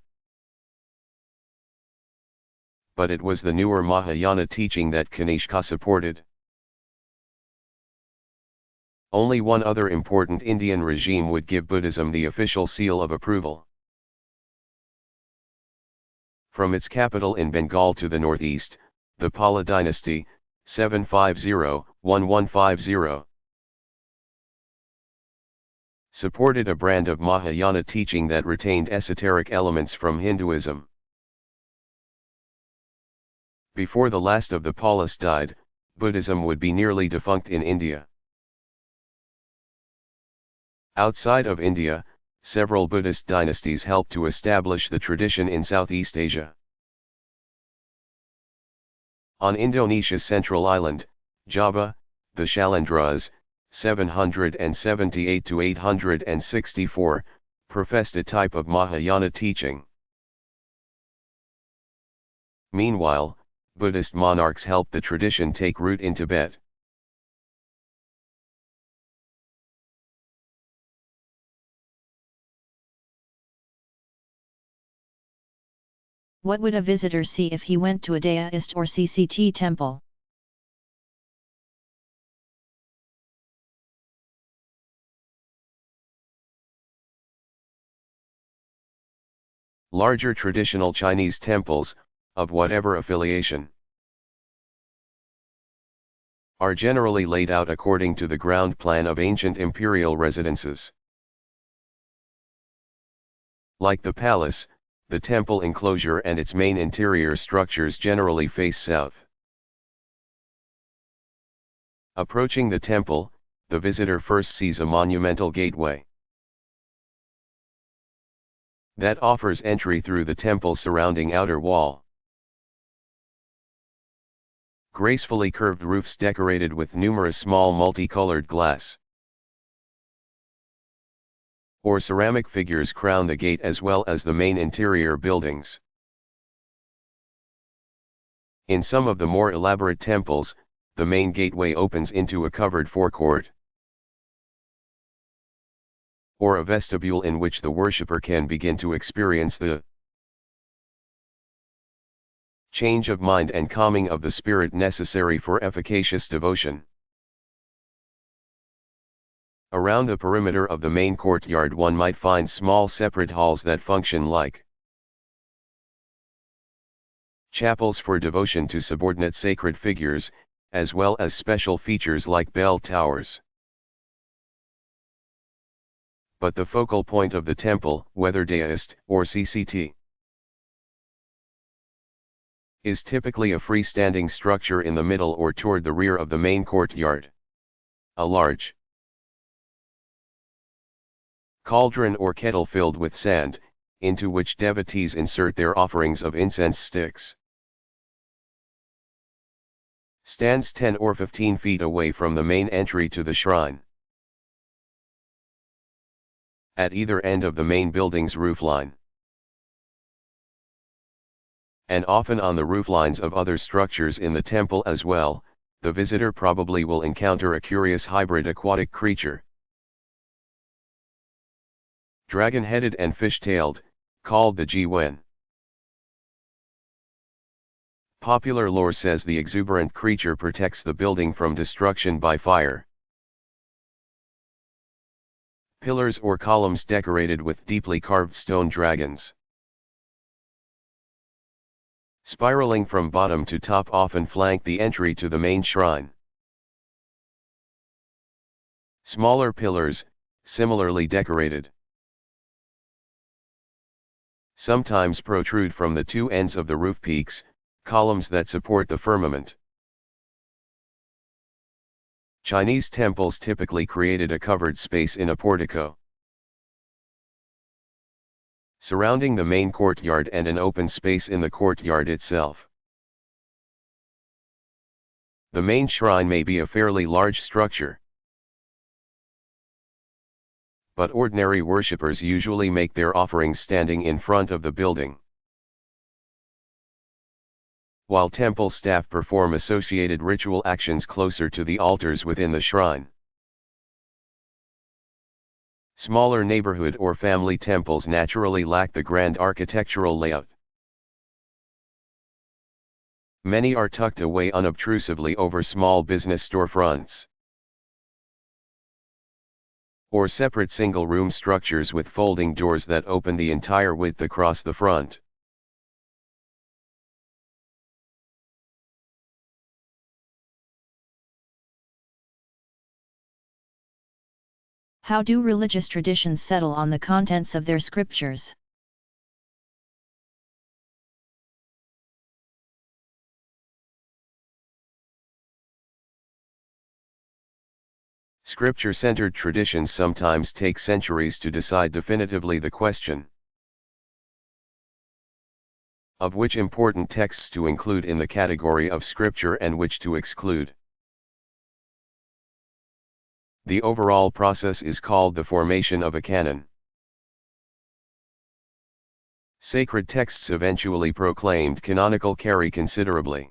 But it was the newer Mahayana teaching that Kanishka supported. Only one other important Indian regime would give Buddhism the official seal of approval. From its capital in Bengal to the northeast, the Pala dynasty, 750-1150, supported a brand of Mahayana teaching that retained esoteric elements from Hinduism. Before the last of the Palas died, Buddhism would be nearly defunct in India. Outside of India, several Buddhist dynasties helped to establish the tradition in Southeast Asia. On Indonesia's central island, Java, the Shalandras, 778 to 864, professed a type of Mahayana teaching. Meanwhile, Buddhist monarchs helped the tradition take root in Tibet. What would a visitor see if he went to a Daoist or CCT temple? Larger traditional Chinese temples, of whatever affiliation, are generally laid out according to the ground plan of ancient imperial residences. Like the palace, the temple enclosure and its main interior structures generally face south. Approaching the temple, the visitor first sees a monumental gateway that offers entry through the temple's surrounding outer wall. Gracefully curved roofs decorated with numerous small multicolored glass or ceramic figures crown the gate as well as the main interior buildings. In some of the more elaborate temples, the main gateway opens into a covered forecourt or a vestibule in which the worshipper can begin to experience the change of mind and calming of the spirit necessary for efficacious devotion. Around the perimeter of the main courtyard one might find small separate halls that function like chapels for devotion to subordinate sacred figures, as well as special features like bell towers. but the focal point of the temple, whether daist or CCT, is typically a freestanding structure in the middle or toward the rear of the main courtyard. A large cauldron or kettle filled with sand, into which devotees insert their offerings of incense sticks, stands 10 or 15 feet away from the main entry to the shrine, at either end of the main building's roofline, and often on the rooflines of other structures in the temple as well. The visitor probably will encounter a curious hybrid aquatic creature, dragon-headed and fish-tailed, called the Jiwen. Popular lore says the exuberant creature protects the building from destruction by fire. Pillars or columns decorated with deeply carved stone dragons, spiraling from bottom to top, often flank the entry to the main shrine. Smaller pillars, similarly decorated, sometimes protrude from the two ends of the roof peaks, columns that support the firmament. Chinese temples typically created a covered space in a portico surrounding the main courtyard and an open space in the courtyard itself. The main shrine may be a fairly large structure, but ordinary worshippers usually make their offerings standing in front of the building, while temple staff perform associated ritual actions closer to the altars within the shrine. Smaller neighborhood or family temples naturally lack the grand architectural layout. Many are tucked away unobtrusively over small business storefronts, or separate single-room structures with folding doors that open the entire width across the front. How do religious traditions settle on the contents of their scriptures? Scripture-centered traditions sometimes take centuries to decide definitively the question of which important texts to include in the category of scripture and which to exclude. The overall process is called the formation of a canon. Sacred texts eventually proclaimed canonical carry considerably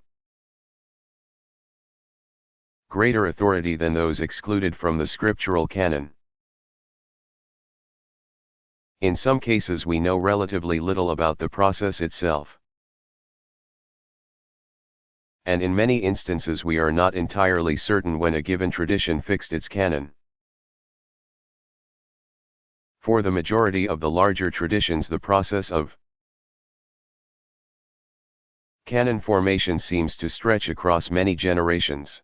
greater authority than those excluded from the scriptural canon. In some cases we know relatively little about the process itself, and in many instances we are not entirely certain when a given tradition fixed its canon. For the majority of the larger traditions, the process of canon formation seems to stretch across many generations.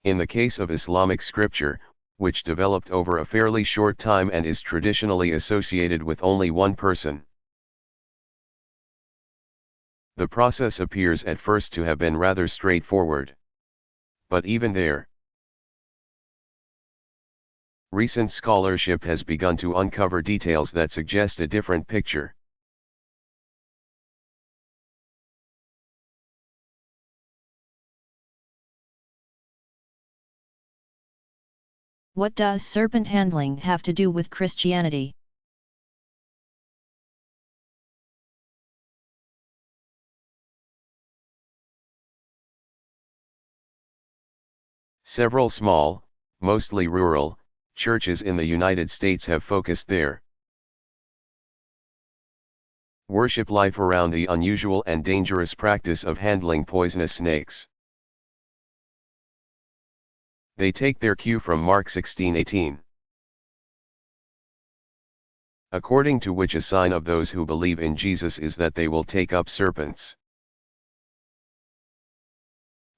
In the case of Islamic scripture, which developed over a fairly short time and is traditionally associated with only one person, the process appears at first to have been rather straightforward. But even there, recent scholarship has begun to uncover details that suggest a different picture. What does serpent handling have to do with Christianity? Several small, mostly rural, churches in the United States have focused their worship life around the unusual and dangerous practice of handling poisonous snakes. They take their cue from Mark 16:18, according to which a sign of those who believe in Jesus is that they will take up serpents.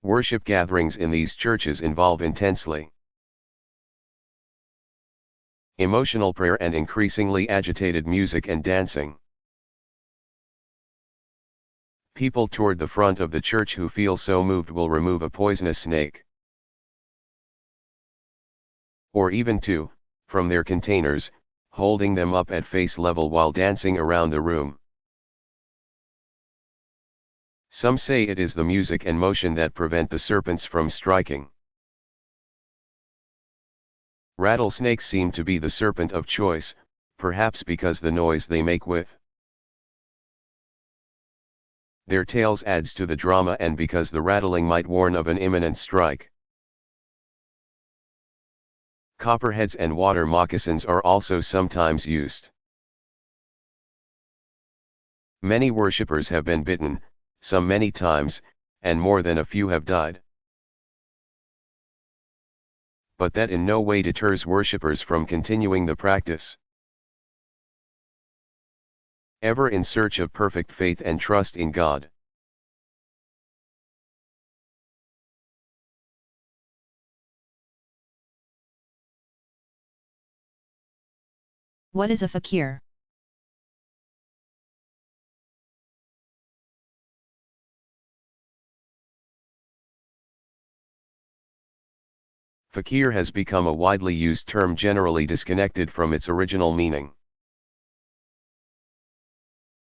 Worship gatherings in these churches involve intensely Emotional prayer and increasingly agitated music and dancing. People toward the front of the church who feel so moved will remove a poisonous snake, or even two, from their containers, holding them up at face level while dancing around the room. Some say it is the music and motion that prevent the serpents from striking. Rattlesnakes seem to be the serpent of choice, perhaps because the noise they make with their tails adds to the drama and because the rattling might warn of an imminent strike. Copperheads and water moccasins are also sometimes used. Many worshippers have been bitten, some many times, and more than a few have died. But that in no way deters worshippers from continuing the practice. Ever in search of perfect faith and trust in God. What is a fakir? Fakir has become a widely used term generally disconnected from its original meaning.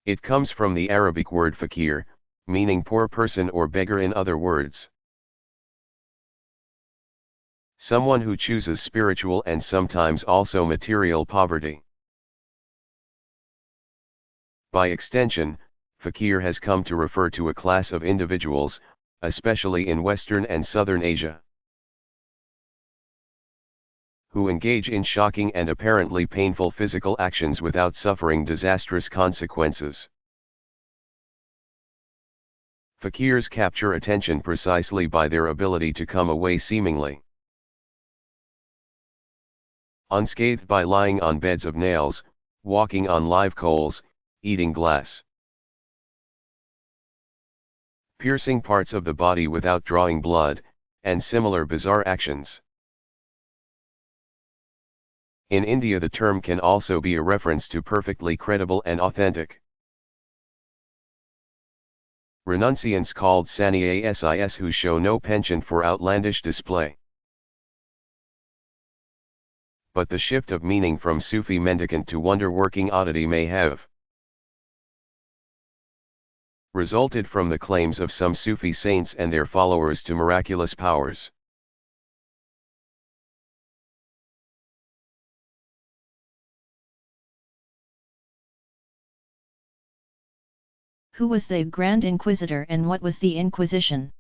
It comes from the Arabic word fakir, meaning poor person or beggar in other words. Someone who chooses spiritual and sometimes also material poverty. By extension, fakir has come to refer to a class of individuals, especially in Western and Southern Asia, who engage in shocking and apparently painful physical actions without suffering disastrous consequences. Fakirs capture attention precisely by their ability to come away seemingly unscathed by lying on beds of nails, walking on live coals, eating glass, piercing parts of the body without drawing blood, and similar bizarre actions. In India the term can also be a reference to perfectly credible and authentic renunciants called sannyas who show no penchant for outlandish display. But the shift of meaning from Sufi mendicant to wonder-working oddity may have resulted from the claims of some Sufi saints and their followers to miraculous powers. Who was the Grand Inquisitor and what was the Inquisition?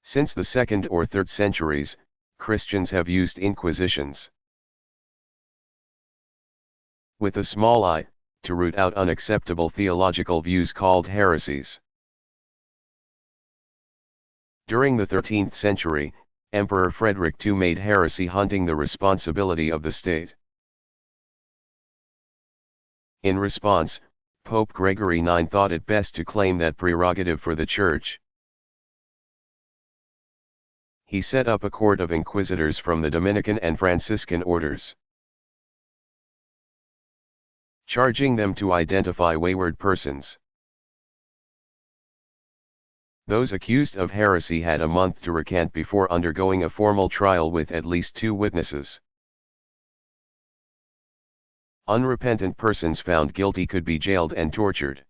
Since the 2nd or 3rd centuries, Christians have used inquisitions with a small I, to root out unacceptable theological views called heresies. During the 13th century, Emperor Frederick II made heresy hunting the responsibility of the state. In response, Pope Gregory IX thought it best to claim that prerogative for the Church. He set up a court of inquisitors from the Dominican and Franciscan orders, charging them to identify wayward persons. Those accused of heresy had a month to recant before undergoing a formal trial with at least 2 witnesses. Unrepentant persons found guilty could be jailed and tortured.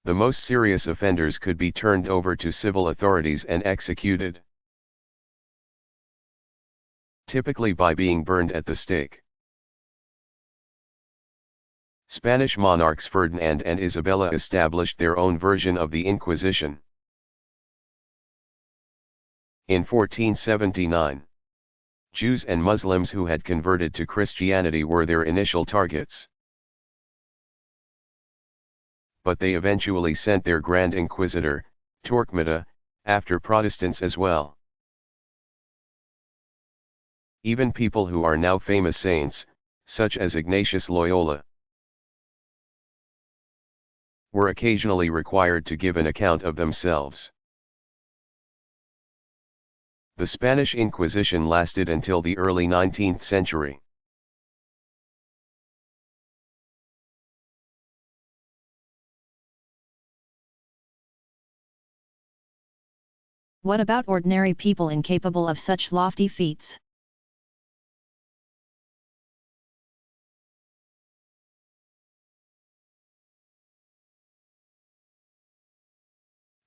The most serious offenders could be turned over to civil authorities and executed, typically by being burned at the stake. Spanish monarchs Ferdinand and Isabella established their own version of the Inquisition. In 1479, Jews and Muslims who had converted to Christianity were their initial targets. But they eventually sent their Grand Inquisitor, Torquemada, after Protestants as well. Even people who are now famous saints, such as Ignatius Loyola, were occasionally required to give an account of themselves. The Spanish Inquisition lasted until the early 19th century. What about ordinary people incapable of such lofty feats?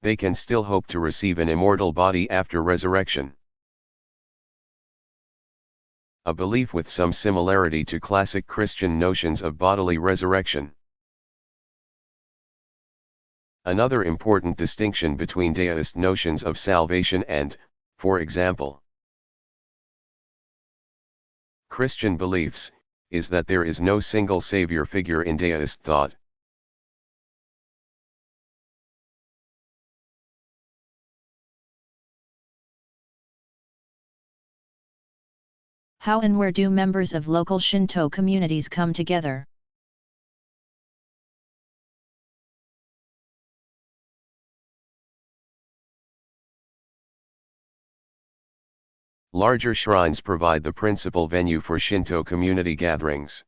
They can still hope to receive an immortal body after resurrection. A belief with some similarity to classic Christian notions of bodily resurrection. Another important distinction between deist notions of salvation and, for example, Christian beliefs, is that there is no single savior figure in deist thought. How and where do members of local Shinto communities come together? Larger shrines provide the principal venue for Shinto community gatherings.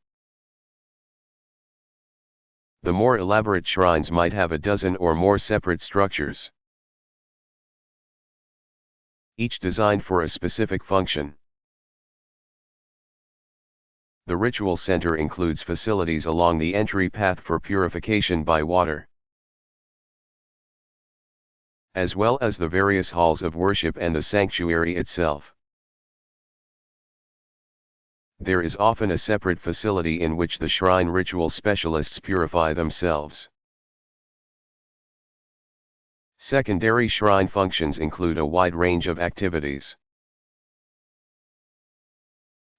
The more elaborate shrines might have a dozen or more separate structures, each designed for a specific function. The ritual center includes facilities along the entry path for purification by water, as well as the various halls of worship and the sanctuary itself. There is often a separate facility in which the shrine ritual specialists purify themselves. Secondary shrine functions include a wide range of activities.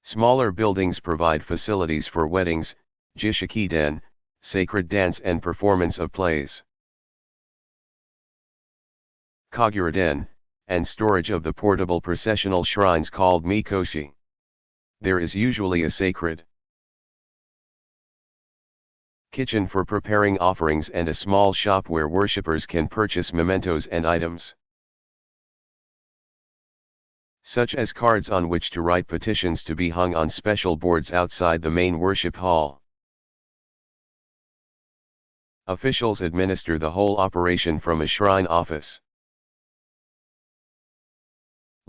Smaller buildings provide facilities for weddings, jishiki-den, sacred dance and performance of plays, kagura-den, and storage of the portable processional shrines called mikoshi. There is usually a sacred kitchen for preparing offerings and a small shop where worshippers can purchase mementos and items, such as cards on which to write petitions to be hung on special boards outside the main worship hall. Officials administer the whole operation from a shrine office,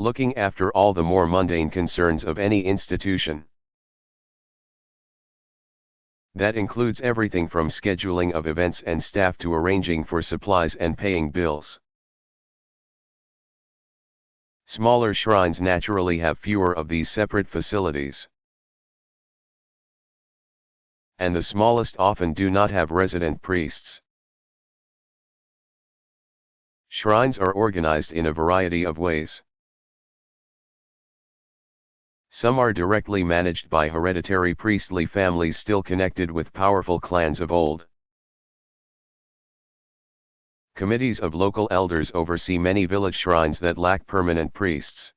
looking after all the more mundane concerns of any institution. That includes everything from scheduling of events and staff to arranging for supplies and paying bills. Smaller shrines naturally have fewer of these separate facilities, and the smallest often do not have resident priests. Shrines are organized in a variety of ways. Some are directly managed by hereditary priestly families still connected with powerful clans of old. Committees of local elders oversee many village shrines that lack permanent priests.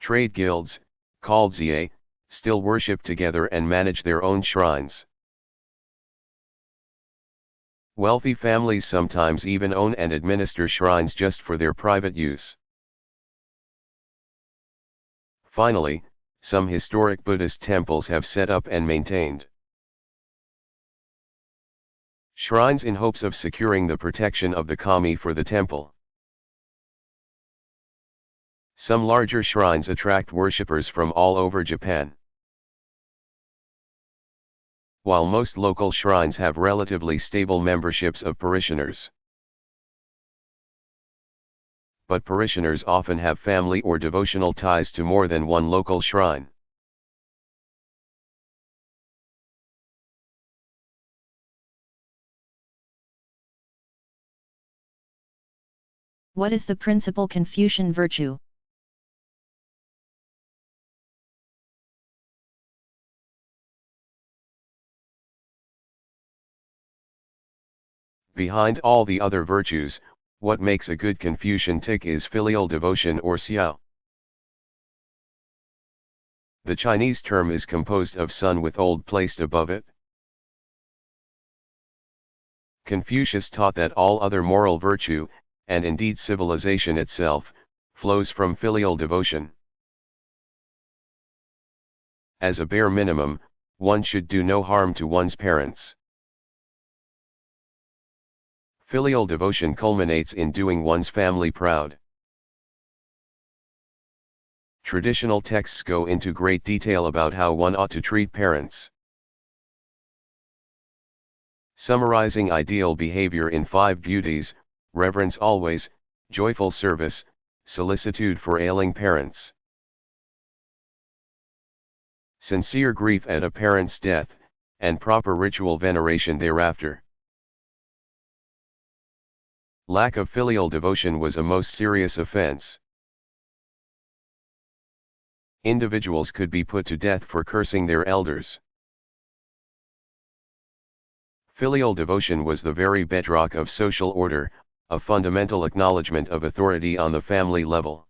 Trade guilds, called zie, still worship together and manage their own shrines. Wealthy families sometimes even own and administer shrines just for their private use. Finally, some historic Buddhist temples have set up and maintained shrines in hopes of securing the protection of the kami for the temple. Some larger shrines attract worshippers from all over Japan, while most local shrines have relatively stable memberships of parishioners. But parishioners often have family or devotional ties to more than one local shrine. What is the principal Confucian virtue? Behind all the other virtues, what makes a good Confucian tick is filial devotion or xiao. The Chinese term is composed of sun with old placed above it. Confucius taught that all other moral virtue, and indeed civilization itself, flows from filial devotion. As a bare minimum, one should do no harm to one's parents. Filial devotion culminates in doing one's family proud. Traditional texts go into great detail about how one ought to treat parents. Summarizing ideal behavior in 5 duties: reverence always, joyful service, solicitude for ailing parents, sincere grief at a parent's death, and proper ritual veneration thereafter. Lack of filial devotion was a most serious offense. Individuals could be put to death for cursing their elders. Filial devotion was the very bedrock of social order, a fundamental acknowledgement of authority on the family level,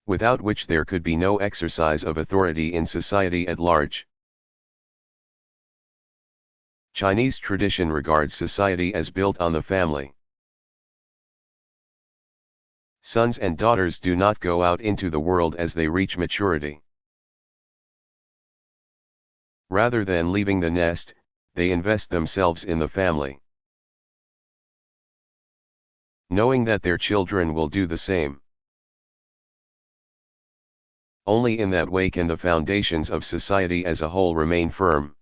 without which there could be no exercise of authority in society at large. Chinese tradition regards society as built on the family. Sons and daughters do not go out into the world as they reach maturity. Rather than leaving the nest, they invest themselves in the family, knowing that their children will do the same. Only in that way can the foundations of society as a whole remain firm.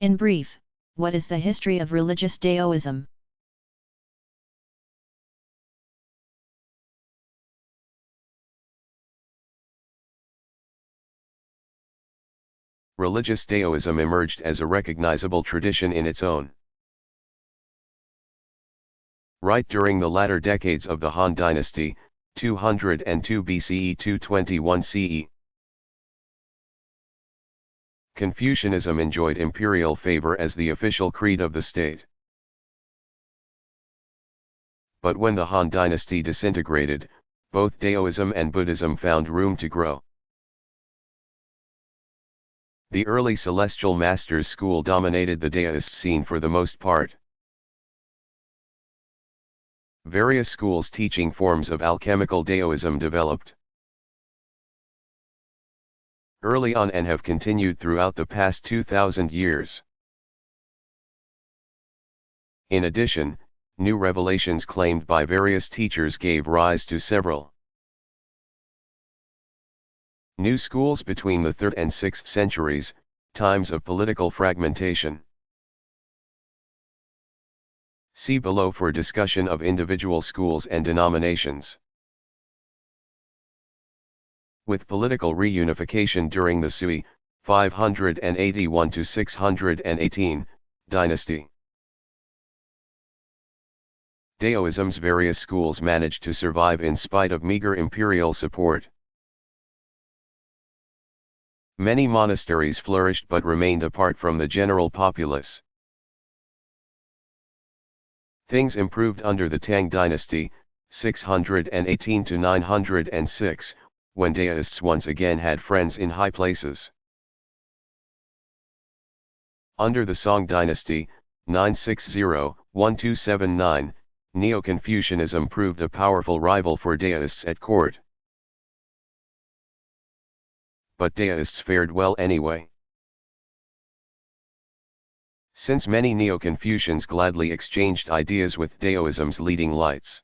In brief, what is the history of religious Daoism? Religious Daoism emerged as a recognizable tradition in its own right during the latter decades of the Han Dynasty, 202 BCE to 221 CE. Confucianism enjoyed imperial favor as the official creed of the state. But when the Han Dynasty disintegrated, both Daoism and Buddhism found room to grow. The early Celestial Masters school dominated the Daoist scene for the most part. Various schools teaching forms of alchemical Daoism developed early on and have continued throughout the past 2,000 years. In addition, new revelations claimed by various teachers gave rise to several new schools between the 3rd and 6th centuries, times of political fragmentation. See below for discussion of individual schools and denominations. With political reunification during the Sui, 581 to 618, dynasty, Daoism's various schools managed to survive in spite of meager imperial support. Many monasteries flourished but remained apart from the general populace. Things improved under the Tang dynasty, 618 to 906, when Daoists once again had friends in high places. Under the Song dynasty, 960-1279, Neo-Confucianism proved a powerful rival for Daoists at court. But Daoists fared well anyway, since many Neo-Confucians gladly exchanged ideas with Daoism's leading lights.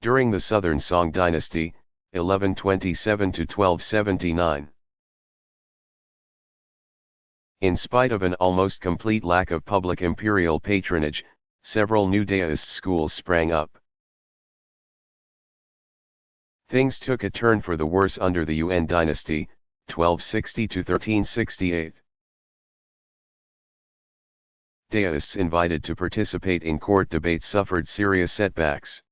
During the Southern Song dynasty, 1127 to 1279. In spite of an almost complete lack of public imperial patronage, several new Daoist schools sprang up. Things took a turn for the worse under the Yuan dynasty, 1260 to 1368. Daoists invited to participate in court debates suffered serious setbacks,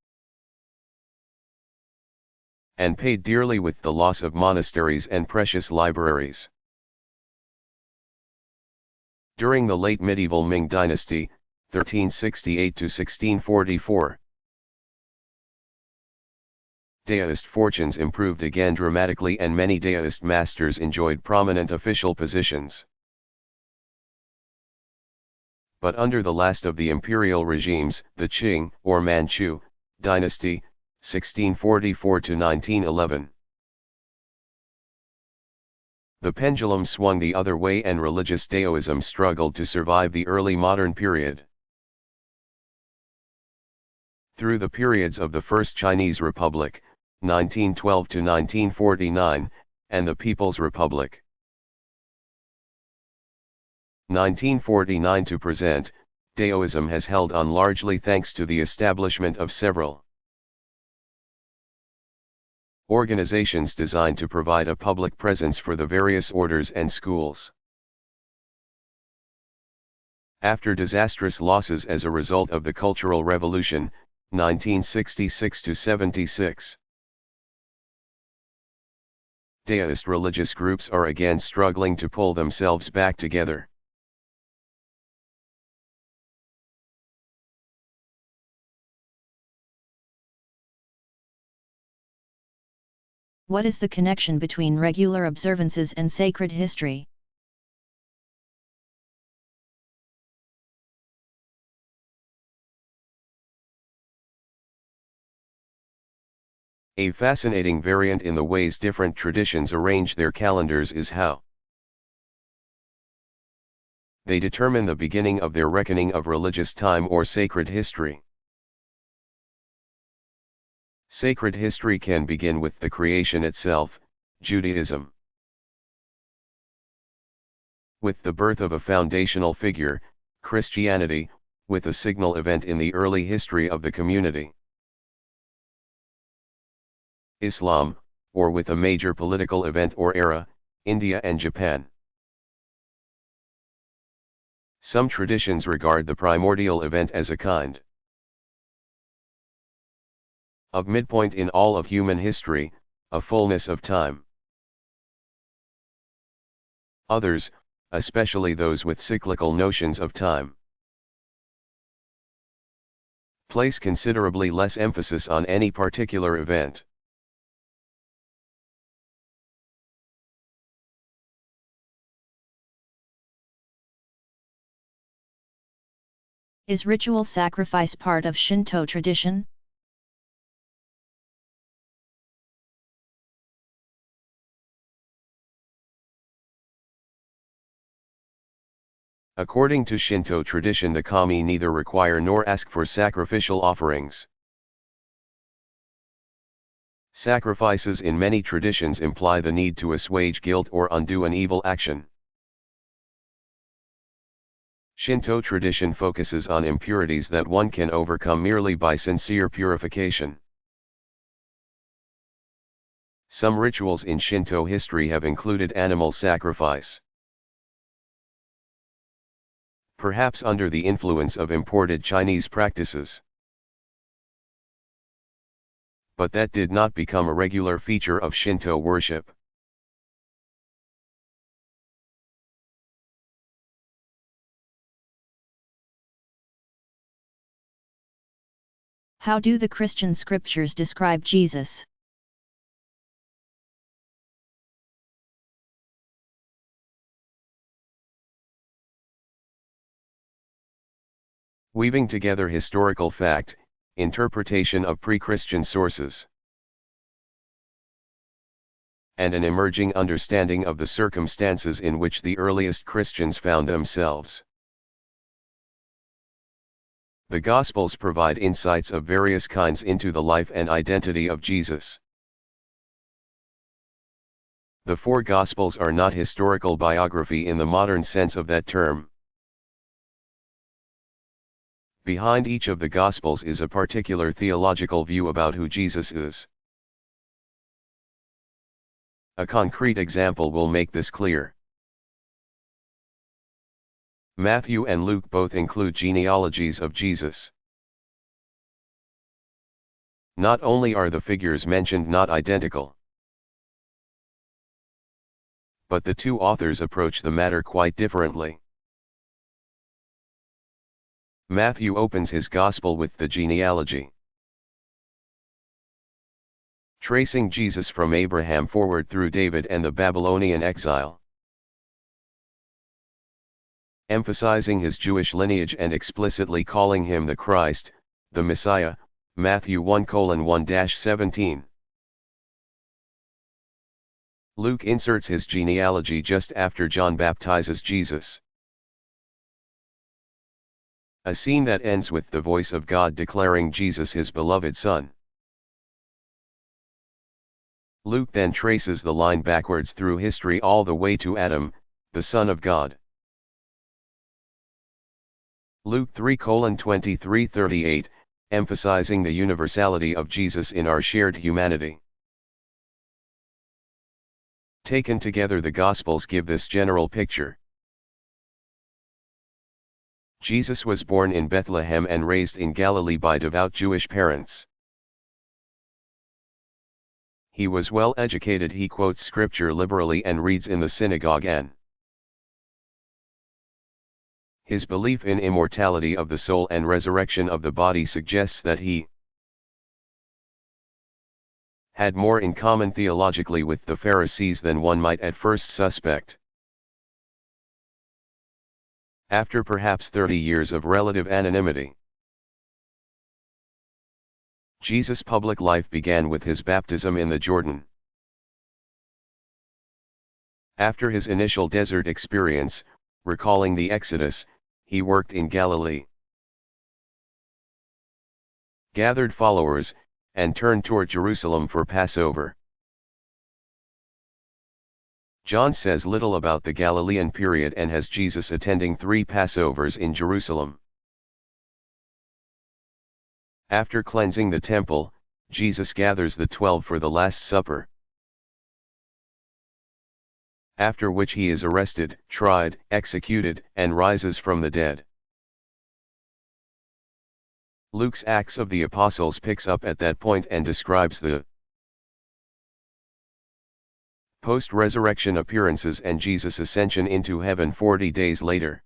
and paid dearly with the loss of monasteries and precious libraries. During the late medieval Ming dynasty, 1368 to 1644. Daoist fortunes improved again dramatically and many Daoist masters enjoyed prominent official positions. But under the last of the imperial regimes, the Qing, or Manchu, dynasty, 1644 to 1911. The pendulum swung the other way and religious Daoism struggled to survive the early modern period. Through the periods of the First Chinese Republic, 1912 to 1949, and the People's Republic, 1949 to present, Daoism has held on largely thanks to the establishment of several organizations designed to provide a public presence for the various orders and schools. After disastrous losses as a result of the Cultural Revolution, 1966 to 76, Daoist religious groups are again struggling to pull themselves back together. What is the connection between regular observances and sacred history? A fascinating variant in the ways different traditions arrange their calendars is how they determine the beginning of their reckoning of religious time or sacred history. Sacred history can begin with the creation itself, Judaism. With the birth of a foundational figure, Christianity, with a signal event in the early history of the community. Islam, or with a major political event or era, India and Japan. Some traditions regard the primordial event as a kind of midpoint in all of human history, a fullness of time. Others, especially those with cyclical notions of time, place considerably less emphasis on any particular event. Is ritual sacrifice part of Shinto tradition? According to Shinto tradition, the kami neither require nor ask for sacrificial offerings. Sacrifices in many traditions imply the need to assuage guilt or undo an evil action. Shinto tradition focuses on impurities that one can overcome merely by sincere purification. Some rituals in Shinto history have included animal sacrifice. Perhaps under the influence of imported Chinese practices. But that did not become a regular feature of Shinto worship. How do the Christian scriptures describe Jesus? Weaving together historical fact, interpretation of pre-Christian sources, and an emerging understanding of the circumstances in which the earliest Christians found themselves. The Gospels provide insights of various kinds into the life and identity of Jesus. The four Gospels are not historical biography in the modern sense of that term. Behind each of the Gospels is a particular theological view about who Jesus is. A concrete example will make this clear. Matthew and Luke both include genealogies of Jesus. Not only are the figures mentioned not identical, but the two authors approach the matter quite differently. Matthew opens his Gospel with the genealogy. tracing Jesus from Abraham forward through David and the Babylonian exile. Emphasizing his Jewish lineage and explicitly calling him the Christ, the Messiah, Matthew 1:1-17. Luke inserts his genealogy just after John baptizes Jesus. A scene that ends with the voice of God declaring Jesus his beloved Son. Luke then traces the line backwards through history all the way to Adam, the Son of God. Luke 3:23-38, emphasizing the universality of Jesus in our shared humanity. Taken together, the Gospels give this general picture. Jesus was born in Bethlehem and raised in Galilee by devout Jewish parents. He was well educated. He quotes scripture liberally and reads in the synagogue, and his belief in immortality of the soul and resurrection of the body suggests that he had more in common theologically with the Pharisees than one might at first suspect. After perhaps 30 years of relative anonymity, Jesus' public life began with his baptism in the Jordan. After his initial desert experience, recalling the Exodus, he worked in Galilee, gathered followers, and turned toward Jerusalem for Passover. John says little about the Galilean period and has Jesus attending 3 Passovers in Jerusalem. After cleansing the temple, Jesus gathers the 12 for the Last Supper, after which he is arrested, tried, executed, and rises from the dead. Luke's Acts of the Apostles picks up at that point and describes the post-resurrection appearances and Jesus' ascension into heaven 40 days later.